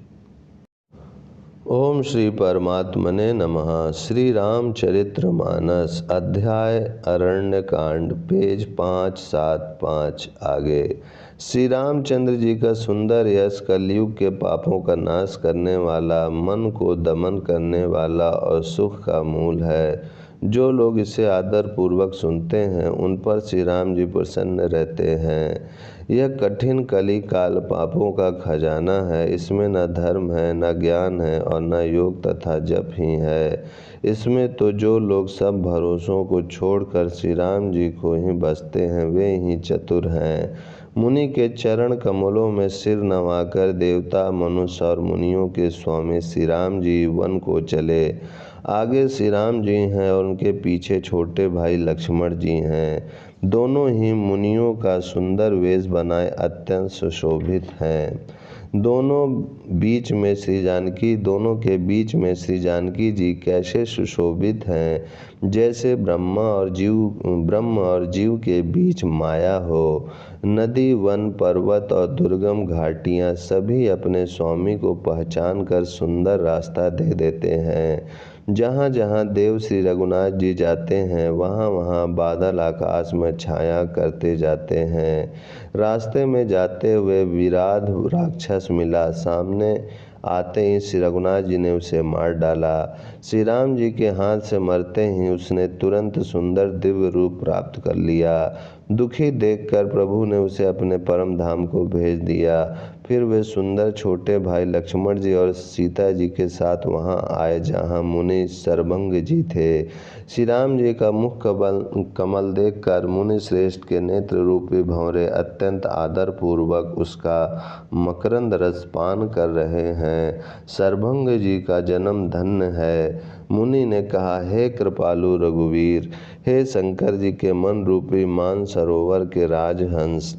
ओम श्री परमात्मने नमः। श्री रामचरितमानस अध्याय अरण्य कांड, पेज 575 आगे। श्री रामचंद्र जी का सुंदर यश कलयुग के पापों का नाश करने वाला, मन को दमन करने वाला और सुख का मूल है। जो लोग इसे आदर पूर्वक सुनते हैं, उन पर श्री राम जी प्रसन्न रहते हैं। यह कठिन कली काल पापों का खजाना है। इसमें न धर्म है, न ज्ञान है और न योग तथा जप ही है। इसमें तो जो लोग सब भरोसों को छोड़कर श्री राम जी को ही बसते हैं, वे ही चतुर हैं। मुनि के चरण कमलों में सिर नवाकर देवता, मनुष्य और मुनियों के स्वामी श्री राम जी वन को चले। आगे श्री राम जी हैं और उनके पीछे छोटे भाई लक्ष्मण जी हैं। दोनों ही मुनियों का सुंदर वेश बनाए अत्यंत सुशोभित हैं। दोनों के बीच में श्री जानकी जी कैसे सुशोभित हैं, जैसे ब्रह्म और जीव के बीच माया हो। नदी, वन, पर्वत और दुर्गम घाटियाँ सभी अपने स्वामी को पहचान कर सुंदर रास्ता दे देते हैं। जहाँ जहाँ देव श्री रघुनाथ जी जाते हैं, वहाँ वहाँ बादल आकाश में छाया करते जाते हैं। रास्ते में जाते हुए विराध राक्षस मिला। सामने आते ही श्री रघुनाथ जी ने उसे मार डाला। श्री राम जी के हाथ से मरते ही उसने तुरंत सुंदर दिव्य रूप प्राप्त कर लिया। दुखी देखकर प्रभु ने उसे अपने परम धाम को भेज दिया। फिर वे सुंदर छोटे भाई लक्ष्मण जी और सीता जी के साथ वहां आए जहां मुनि सर्वभंग जी थे। श्री राम जी का मुख कमल देखकर मुनि श्रेष्ठ के नेत्र रूपी भंवरे अत्यंत आदर पूर्वक उसका मकरंद रस पान कर रहे हैं। सर्वभंग जी का जन्म धन्य है। मुनि ने कहा, हे कृपालु रघुवीर, हे शंकर जी के मन रूपी मान सरोवर के राजहंस,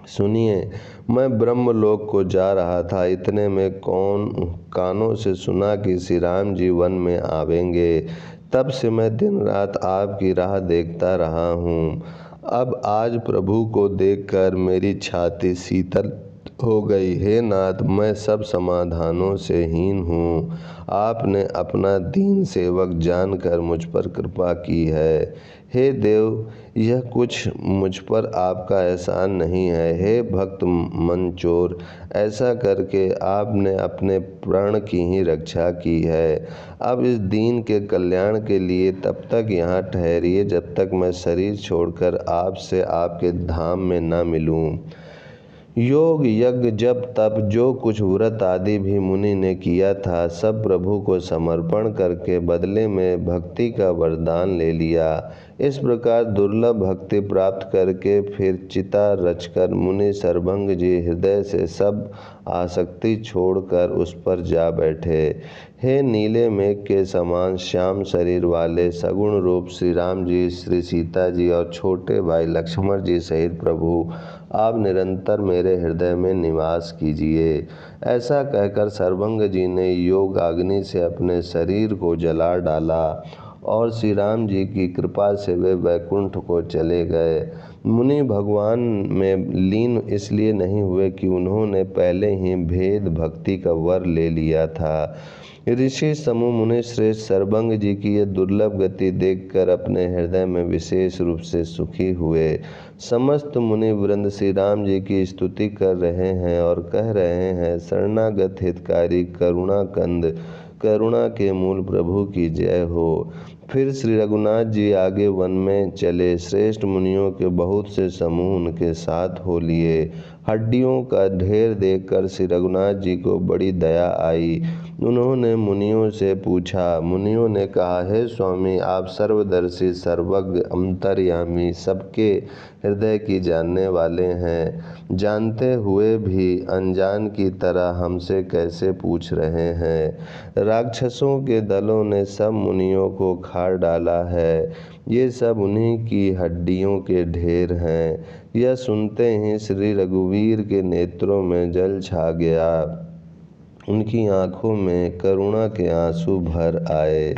सुनिए, मैं ब्रह्मलोक को जा रहा था। इतने में कानों से सुना कि श्री राम जी वन में आवेंगे। तब से मैं दिन रात आपकी राह देखता रहा हूँ। अब आज प्रभु को देखकर मेरी छाती शीतल हो गई। हे नाथ, मैं सब समाधानों से हीन हूँ। आपने अपना दीन सेवक जानकर मुझ पर कृपा की है। हे देव, यह कुछ मुझ पर आपका एहसान नहीं है। हे भक्त मंचोर, ऐसा करके आपने अपने प्राण की ही रक्षा की है। अब इस दीन के कल्याण के लिए तब तक यहाँ ठहरिए जब तक मैं शरीर छोड़कर आपसे आपके धाम में न मिलूं। योग, यज्ञ, जप, तप, जो कुछ व्रत आदि भी मुनि ने किया था, सब प्रभु को समर्पण करके बदले में भक्ति का वरदान ले लिया। इस प्रकार दुर्लभ भक्ति प्राप्त करके फिर चिता रचकर मुनि सर्वभंग जी हृदय से सब आसक्ति छोड़कर उस पर जा बैठे। हे नीले मेघ के समान श्याम शरीर वाले सगुण रूप श्री राम जी, श्री सीता जी और छोटे भाई लक्ष्मण जी सहित प्रभु, आप निरंतर मेरे हृदय में निवास कीजिए। ऐसा कहकर सर्वभंग जी ने योग अग्नि से अपने शरीर को जला डाला और श्री राम जी की कृपा से वे वैकुंठ को चले गए। मुनि भगवान में लीन इसलिए नहीं हुए कि उन्होंने पहले ही भेद भक्ति का वर ले लिया था। ऋषि समूह मुनि श्रेष्ठ सर्वभंग जी की ये दुर्लभ गति देखकर अपने हृदय में विशेष रूप से सुखी हुए। समस्त मुनि वृंद श्री राम जी की स्तुति कर रहे हैं और कह रहे हैं, शरणागत हितकारी करुणा कंद, करुणा के मूल प्रभु की जय हो। फिर श्री रघुनाथ जी आगे वन में चले। श्रेष्ठ मुनियों के बहुत से समूह उनके साथ हो लिए। हड्डियों का ढेर देखकर श्री रघुनाथ जी को बड़ी दया आई। उन्होंने मुनियों से पूछा। मुनियों ने कहा, हे स्वामी, आप सर्वदर्शी, सर्वज्ञ, अंतर्यामी, सबके हृदय की जानने वाले हैं। जानते हुए भी अनजान की तरह हमसे कैसे पूछ रहे हैं। राक्षसों के दलों ने सब मुनियों को खा डाला है। ये सब उन्हीं की हड्डियों के ढेर हैं। यह सुनते ही श्री रघुवीर के नेत्रों में जल छा गया। उनकी आंखों में करुणा के आंसू भर आए।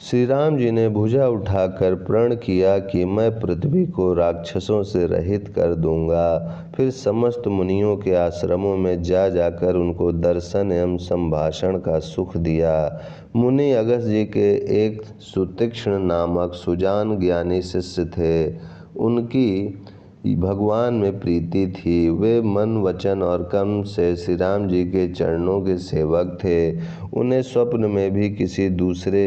श्री राम जी ने भुजा उठाकर प्रण किया कि मैं पृथ्वी को राक्षसों से रहित कर दूंगा। फिर समस्त मुनियों के आश्रमों में जाकर उनको दर्शन एवं संभाषण का सुख दिया। मुनि अगस्त्य जी के एक सुतीक्ष्ण नामक सुजान ज्ञानी शिष्य थे। उनकी भगवान में प्रीति थी। वे मन, वचन और कर्म से श्री राम जी के चरणों के सेवक थे। उन्हें स्वप्न में भी किसी दूसरे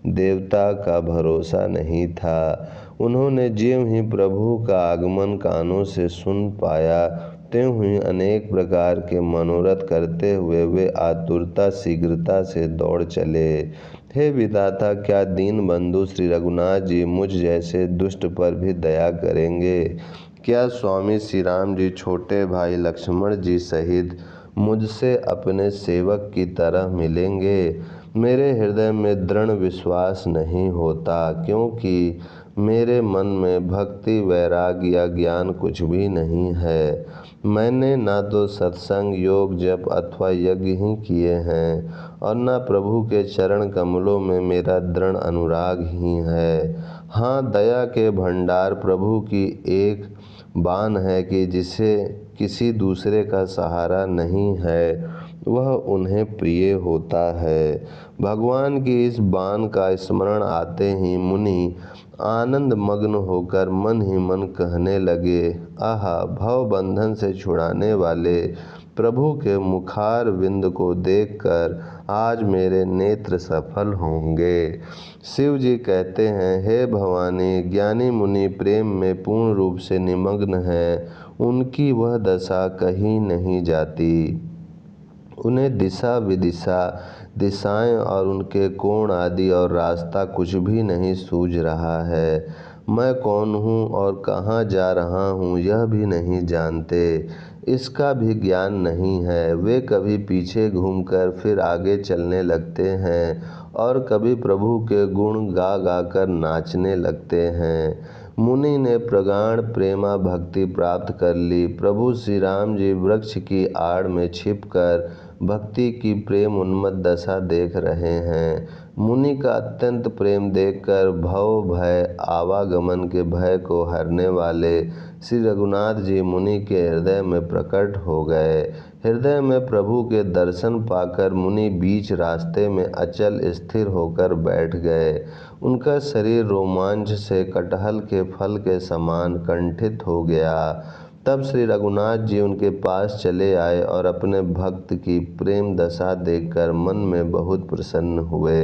देवता का भरोसा नहीं था। उन्होंने ज्यों ही प्रभु का आगमन कानों से सुन पाया, त्यों ही अनेक प्रकार के मनोरथ करते हुए वे आतुरता शीघ्रता से दौड़ चले। हे विधाता, क्या दीन बंधु श्री रघुनाथ जी मुझ जैसे दुष्ट पर भी दया करेंगे? क्या स्वामी श्री राम जी छोटे भाई लक्ष्मण जी सहित मुझसे अपने सेवक की तरह मिलेंगे? मेरे हृदय में दृढ़ विश्वास नहीं होता, क्योंकि मेरे मन में भक्ति, वैराग्य या ज्ञान कुछ भी नहीं है। मैंने ना तो सत्संग, योग, जप अथवा यज्ञ ही किए हैं और न प्रभु के चरण कमलों में मेरा दृढ़ अनुराग ही है। हाँ, दया के भंडार प्रभु की एक बान है कि जिसे किसी दूसरे का सहारा नहीं है वह उन्हें प्रिय होता है। भगवान की इस बान का स्मरण आते ही मुनि आनंद मग्न होकर मन ही मन कहने लगे, आहा, भव बंधन से छुड़ाने वाले प्रभु के मुखार विंद को देखकर आज मेरे नेत्र सफल होंगे। शिव जी कहते हैं, हे भवानी, ज्ञानी मुनि प्रेम में पूर्ण रूप से निमग्न हैं, उनकी वह दशा कहीं नहीं जाती। उन्हें दिशा विदिशा, दिशाएं और उनके कोण आदि और रास्ता कुछ भी नहीं सूझ रहा है। मैं कौन हूँ और कहाँ जा रहा हूँ यह भी नहीं जानते, इसका भी ज्ञान नहीं है। वे कभी पीछे घूमकर फिर आगे चलने लगते हैं और कभी प्रभु के गुण गा गा कर नाचने लगते हैं। मुनि ने प्रगाढ़ प्रेमा भक्ति प्राप्त कर ली। प्रभु श्री राम जी वृक्ष की आड़ में छिपकर भक्ति की प्रेम उन्मत्त दशा देख रहे हैं। मुनि का अत्यंत प्रेम देखकर भव भय आवागमन के भय को हरने वाले श्री रघुनाथ जी मुनि के हृदय में प्रकट हो गए। हृदय में प्रभु के दर्शन पाकर मुनि बीच रास्ते में अचल स्थिर होकर बैठ गए। उनका शरीर रोमांच से कटहल के फल के समान कंठित हो गया। तब श्री रघुनाथ जी उनके पास चले आए और अपने भक्त की प्रेम दशा देखकर मन में बहुत प्रसन्न हुए।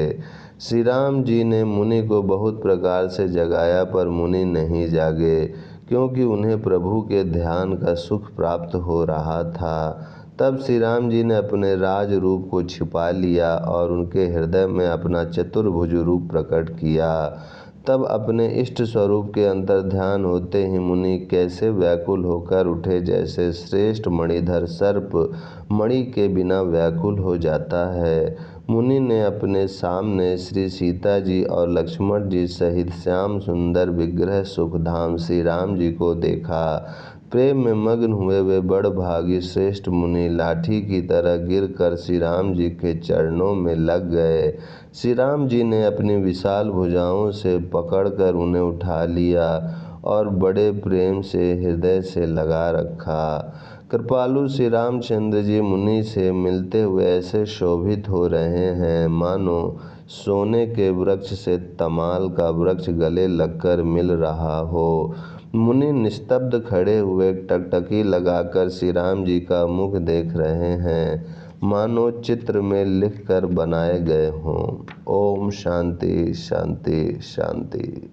श्री राम जी ने मुनि को बहुत प्रकार से जगाया पर मुनि नहीं जागे, क्योंकि उन्हें प्रभु के ध्यान का सुख प्राप्त हो रहा था। तब श्री राम जी ने अपने राज रूप को छिपा लिया और उनके हृदय में अपना चतुर्भुज रूप प्रकट किया। तब अपने इष्ट स्वरूप के अंतर ध्यान होते ही मुनि कैसे व्याकुल होकर उठे, जैसे श्रेष्ठ मणिधर सर्प मणि के बिना व्याकुल हो जाता है। मुनि ने अपने सामने श्री सीता जी और लक्ष्मण जी सहित श्याम सुंदर विग्रह सुखधाम श्री राम जी को देखा। प्रेम में मग्न हुए वे बड़भागी श्रेष्ठ मुनि लाठी की तरह गिरकर श्री राम जी के चरणों में लग गए। श्री राम जी ने अपनी विशाल भुजाओं से पकड़कर उन्हें उठा लिया और बड़े प्रेम से हृदय से लगा रखा। कृपालु श्री रामचंद्र जी मुनि से मिलते हुए ऐसे शोभित हो रहे हैं मानो सोने के वृक्ष से तमाल का वृक्ष गले लगकर मिल रहा हो। मुनि निस्तब्ध खड़े हुए टकटकी लगाकर श्री राम जी का मुख देख रहे हैं, मानो चित्र में लिखकर बनाए गए हों। ओम शांति शांति शांति।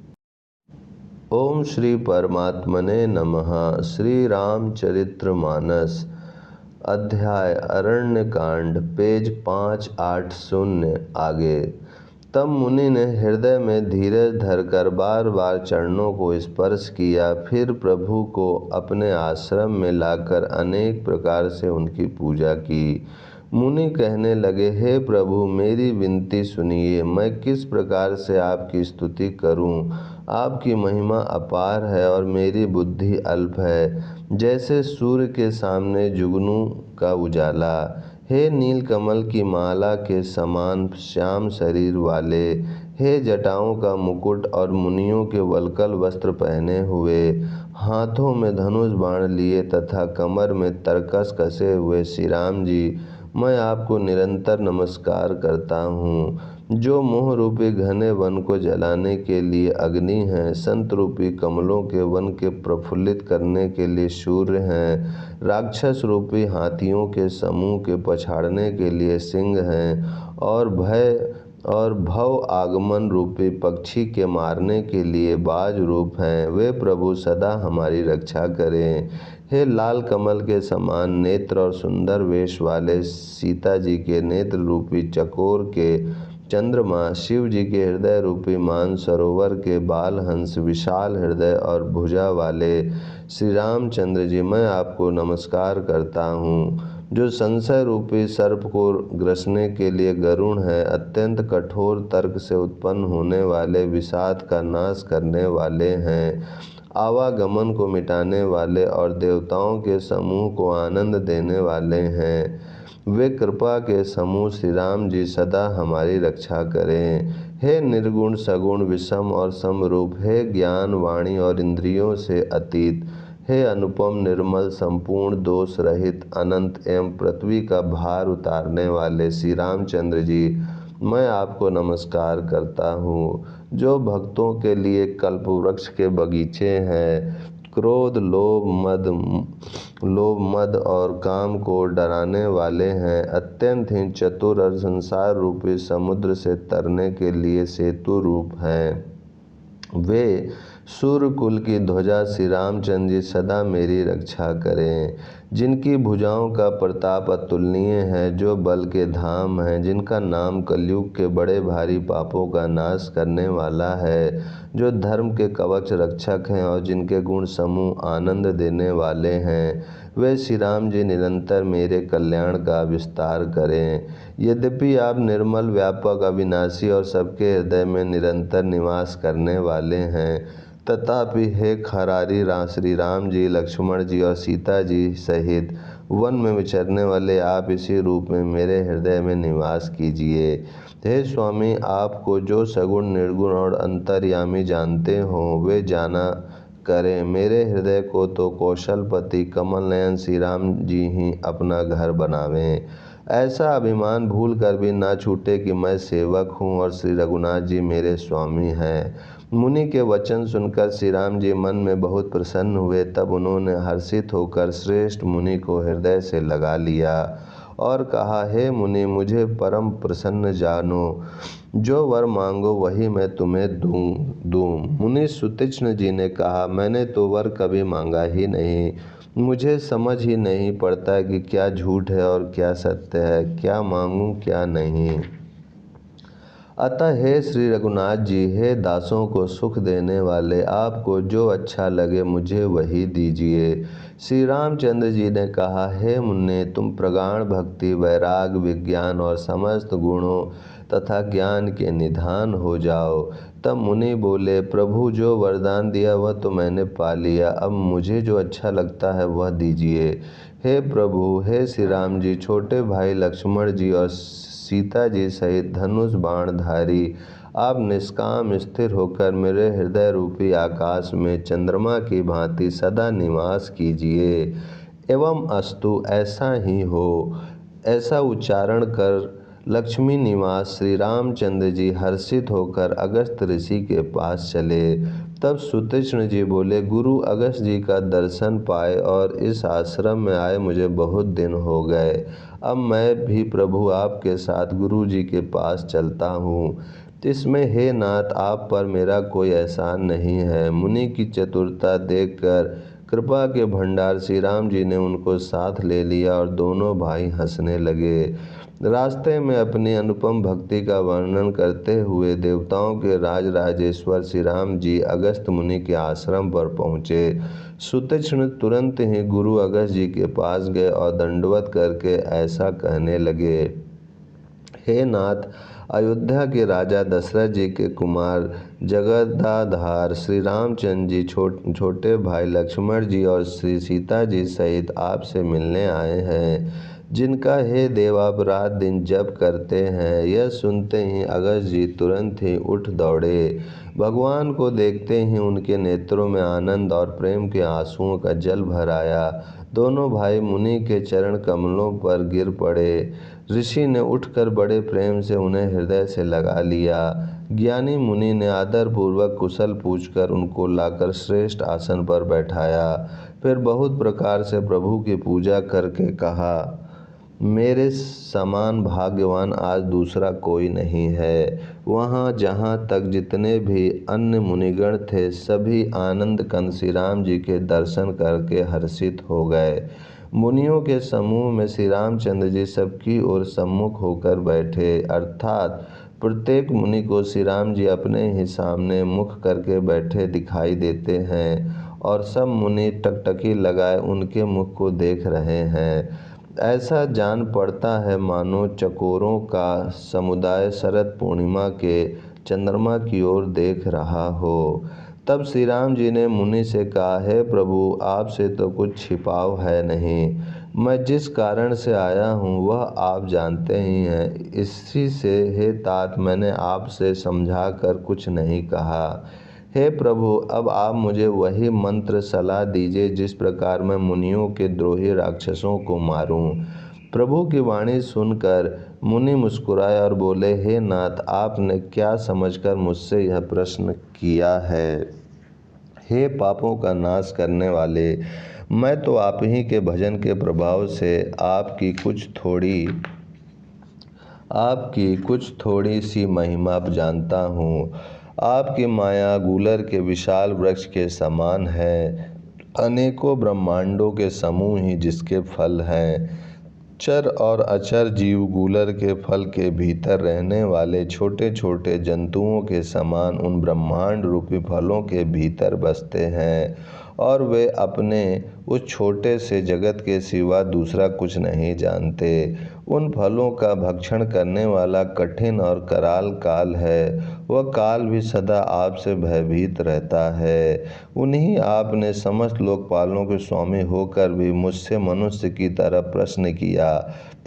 ओम श्री परमात्मने नमः। श्री रामचरितमानस अध्याय अरण्यकांड, पेज 580 आगे। तब मुनि ने हृदय में धीरज धरकर बार बार चरणों को स्पर्श किया, फिर प्रभु को अपने आश्रम में लाकर अनेक प्रकार से उनकी पूजा की। मुनि कहने लगे, हे प्रभु, मेरी विनती सुनिए। मैं किस प्रकार से आपकी स्तुति करूं? आपकी महिमा अपार है और मेरी बुद्धि अल्प है, जैसे सूर्य के सामने जुगनू का उजाला। हे नीलकमल की माला के समान श्याम शरीर वाले, हे जटाओं का मुकुट और मुनियों के वल्कल वस्त्र पहने हुए, हाथों में धनुष बाण लिए तथा कमर में तरकस कसे हुए श्री राम जी, मैं आपको निरंतर नमस्कार करता हूँ। जो मोह रूपी घने वन को जलाने के लिए अग्नि हैं, संत रूपी कमलों के वन के प्रफुल्लित करने के लिए सूर्य हैं, राक्षस रूपी हाथियों के समूह के पछाड़ने के लिए सिंह हैं और भय और भव आगमन रूपी पक्षी के मारने के लिए बाज रूप हैं, वे प्रभु सदा हमारी रक्षा करें। हे लाल कमल के समान नेत्र और सुंदर वेश वाले सीता जी के नेत्र रूपी चकोर के चंद्रमा, शिव जी के हृदय रूपी मान सरोवर के बाल हंस, विशाल हृदय और भुजा वाले श्री रामचंद्र जी, मैं आपको नमस्कार करता हूँ। जो संशय रूपी सर्प को ग्रसने के लिए गरुण है, अत्यंत कठोर तर्क से उत्पन्न होने वाले विषाद का नाश करने वाले हैं, आवागमन को मिटाने वाले और देवताओं के समूह को आनंद देने वाले हैं। वे कृपा के समूह श्री राम जी सदा हमारी रक्षा करें। हे निर्गुण सगुण विषम और समरूप, हे ज्ञान वाणी और इंद्रियों से अतीत, हे अनुपम निर्मल संपूर्ण दोष रहित अनंत एवं पृथ्वी का भार उतारने वाले श्री रामचंद्र जी, मैं आपको नमस्कार करता हूँ। जो भक्तों के लिए कल्पवृक्ष के बगीचे हैं, क्रोध लोभ मद और काम को डराने वाले हैं, अत्यंत ही चतुर और संसार रूपी समुद्र से तरने के लिए सेतु रूप हैं। वे सूर्य कुल की ध्वजा श्री रामचंद्र जी सदा मेरी रक्षा करें। जिनकी भुजाओं का प्रताप अतुलनीय है, जो बल के धाम हैं, जिनका नाम कलयुग के बड़े भारी पापों का नाश करने वाला है, जो धर्म के कवच रक्षक हैं और जिनके गुण समूह आनंद देने वाले हैं, वे श्री राम जी निरंतर मेरे कल्याण का विस्तार करें। यद्यपि आप निर्मल व्यापक अविनाशी और सबके हृदय में निरंतर निवास करने वाले हैं, तथापि हे खरारी श्री राम जी, लक्ष्मण जी और सीता जी सहित वन में विचरने वाले आप इसी रूप में मेरे हृदय में निवास कीजिए। हे स्वामी, आपको जो सगुण निर्गुण और अंतर्यामी जानते हो, वे जाना करें। मेरे हृदय को तो कौशलपति कमल नयन श्री राम जी ही अपना घर बनावें। ऐसा अभिमान भूल कर भी ना छूटे कि मैं सेवक हूँ और श्री रघुनाथ जी मेरे स्वामी हैं। मुनि के वचन सुनकर श्री राम जी मन में बहुत प्रसन्न हुए। तब उन्होंने हर्षित होकर श्रेष्ठ मुनि को हृदय से लगा लिया और कहा, हे मुनि, मुझे परम प्रसन्न जानो। जो वर मांगो वही मैं तुम्हें दूं। मुनि सुतीक्ष्ण जी ने कहा, मैंने तो वर कभी मांगा ही नहीं। मुझे समझ ही नहीं पड़ता कि क्या झूठ है और क्या सत्य है, क्या मांगूं क्या नहीं। अतः हे श्री रघुनाथ जी, हे दासों को सुख देने वाले, आपको जो अच्छा लगे मुझे वही दीजिए। श्री रामचंद्र जी ने कहा, हे मुन्ने, तुम प्रगाढ़ भक्ति, वैराग, विज्ञान और समस्त गुणों तथा ज्ञान के निधान हो जाओ। तब मुनि बोले, प्रभु, जो वरदान दिया वह तो मैंने पा लिया, अब मुझे जो अच्छा लगता है वह दीजिए। हे प्रभु, हे श्री राम जी, छोटे भाई लक्ष्मण जी और सीता जी सहित धनुष बाणधारी, आप निष्काम स्थिर होकर मेरे हृदय रूपी आकाश में चंद्रमा की भांति सदा निवास कीजिए। एवं अस्तु, ऐसा ही हो। ऐसा उच्चारण कर लक्ष्मी निवास श्री रामचंद्र जी हर्षित होकर अगस्त ऋषि के पास चले। तब सुतीक्ष्ण जी बोले, गुरु अगस्त जी का दर्शन पाए और इस आश्रम में आए मुझे बहुत दिन हो गए। अब मैं भी प्रभु आपके साथ गुरु जी के पास चलता हूँ। इसमें हे नाथ, आप पर मेरा कोई एहसान नहीं है। मुनि की चतुरता देखकर कृपा के भंडार श्री राम जी ने उनको साथ ले लिया और दोनों भाई हंसने लगे। रास्ते में अपनी अनुपम भक्ति का वर्णन करते हुए देवताओं के राजराजेश्वर श्री राम जी अगस्त मुनि के आश्रम पर पहुँचे। सुतीक्ष्ण तुरंत ही गुरु अगस्त जी के पास गए और दंडवत करके ऐसा कहने लगे, हे नाथ, अयोध्या के राजा दशरथ जी के कुमार जगदाधार श्री रामचंद्र जी छोटे भाई लक्ष्मण जी और श्री सीता जी सहित आपसे मिलने आए हैं, जिनका हे देव आप रात दिन जप करते हैं। यह सुनते ही अगस्त जी तुरंत ही उठ दौड़े। भगवान को देखते ही उनके नेत्रों में आनंद और प्रेम के आंसुओं का जल भर आया। दोनों भाई मुनि के चरण कमलों पर गिर पड़े। ऋषि ने उठकर बड़े प्रेम से उन्हें हृदय से लगा लिया। ज्ञानी मुनि ने आदरपूर्वक कुशल पूछकर उनको लाकर श्रेष्ठ आसन पर बैठाया। फिर बहुत प्रकार से प्रभु की पूजा करके कहा, मेरे समान भाग्यवान आज दूसरा कोई नहीं है। वहाँ जहाँ तक जितने भी अन्य मुनिगण थे, सभी आनंद कंद श्री राम जी के दर्शन करके हर्षित हो गए। मुनियों के समूह में श्री रामचंद्र जी सबकी ओर सम्मुख होकर बैठे, अर्थात प्रत्येक मुनि को श्री राम जी अपने ही सामने मुख करके बैठे दिखाई देते हैं और सब मुनि टकटकी लगाए उनके मुख को देख रहे हैं। ऐसा जान पड़ता है मानो चकोरों का समुदाय शरद पूर्णिमा के चंद्रमा की ओर देख रहा हो। तब श्री राम जी ने मुनि से कहा, हे प्रभु, आपसे तो कुछ छिपाव है नहीं। मैं जिस कारण से आया हूँ वह आप जानते ही हैं। इसी से हे तात, मैंने आपसे समझा कर कुछ नहीं कहा। हे प्रभु, अब आप मुझे वही मंत्र सलाह दीजिए जिस प्रकार मैं मुनियों के द्रोही राक्षसों को मारूं। प्रभु की वाणी सुनकर मुनि मुस्कुराए और बोले, हे नाथ, आपने क्या समझकर मुझसे यह प्रश्न किया है। हे पापों का नाश करने वाले, मैं तो आप ही के भजन के प्रभाव से आपकी कुछ थोड़ी सी महिमा जानता हूँ। आपकी माया गूलर के विशाल वृक्ष के समान है, अनेकों ब्रह्मांडों के समूह ही जिसके फल हैं। चर और अचर जीव गूलर के फल के भीतर रहने वाले छोटे छोटे जंतुओं के समान उन ब्रह्मांड रूपी फलों के भीतर बसते हैं, और वे अपने उस छोटे से जगत के सिवा दूसरा कुछ नहीं जानते। उन फलों का भक्षण करने वाला कठिन और कराल काल है। वह काल भी सदा आपसे भयभीत रहता है। उन्हीं आपने समस्त लोकपालों के स्वामी होकर भी मुझसे मनुष्य की तरह प्रश्न किया।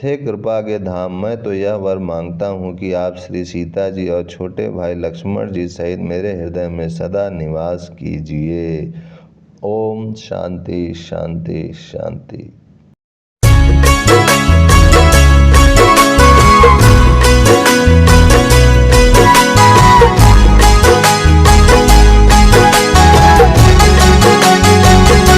हे कृपा के धाम, मैं तो यह वर मांगता हूँ कि आप श्री सीता जी और छोटे भाई लक्ष्मण जी सहित मेरे हृदय में सदा निवास कीजिए। ओम शांति शांति शांति।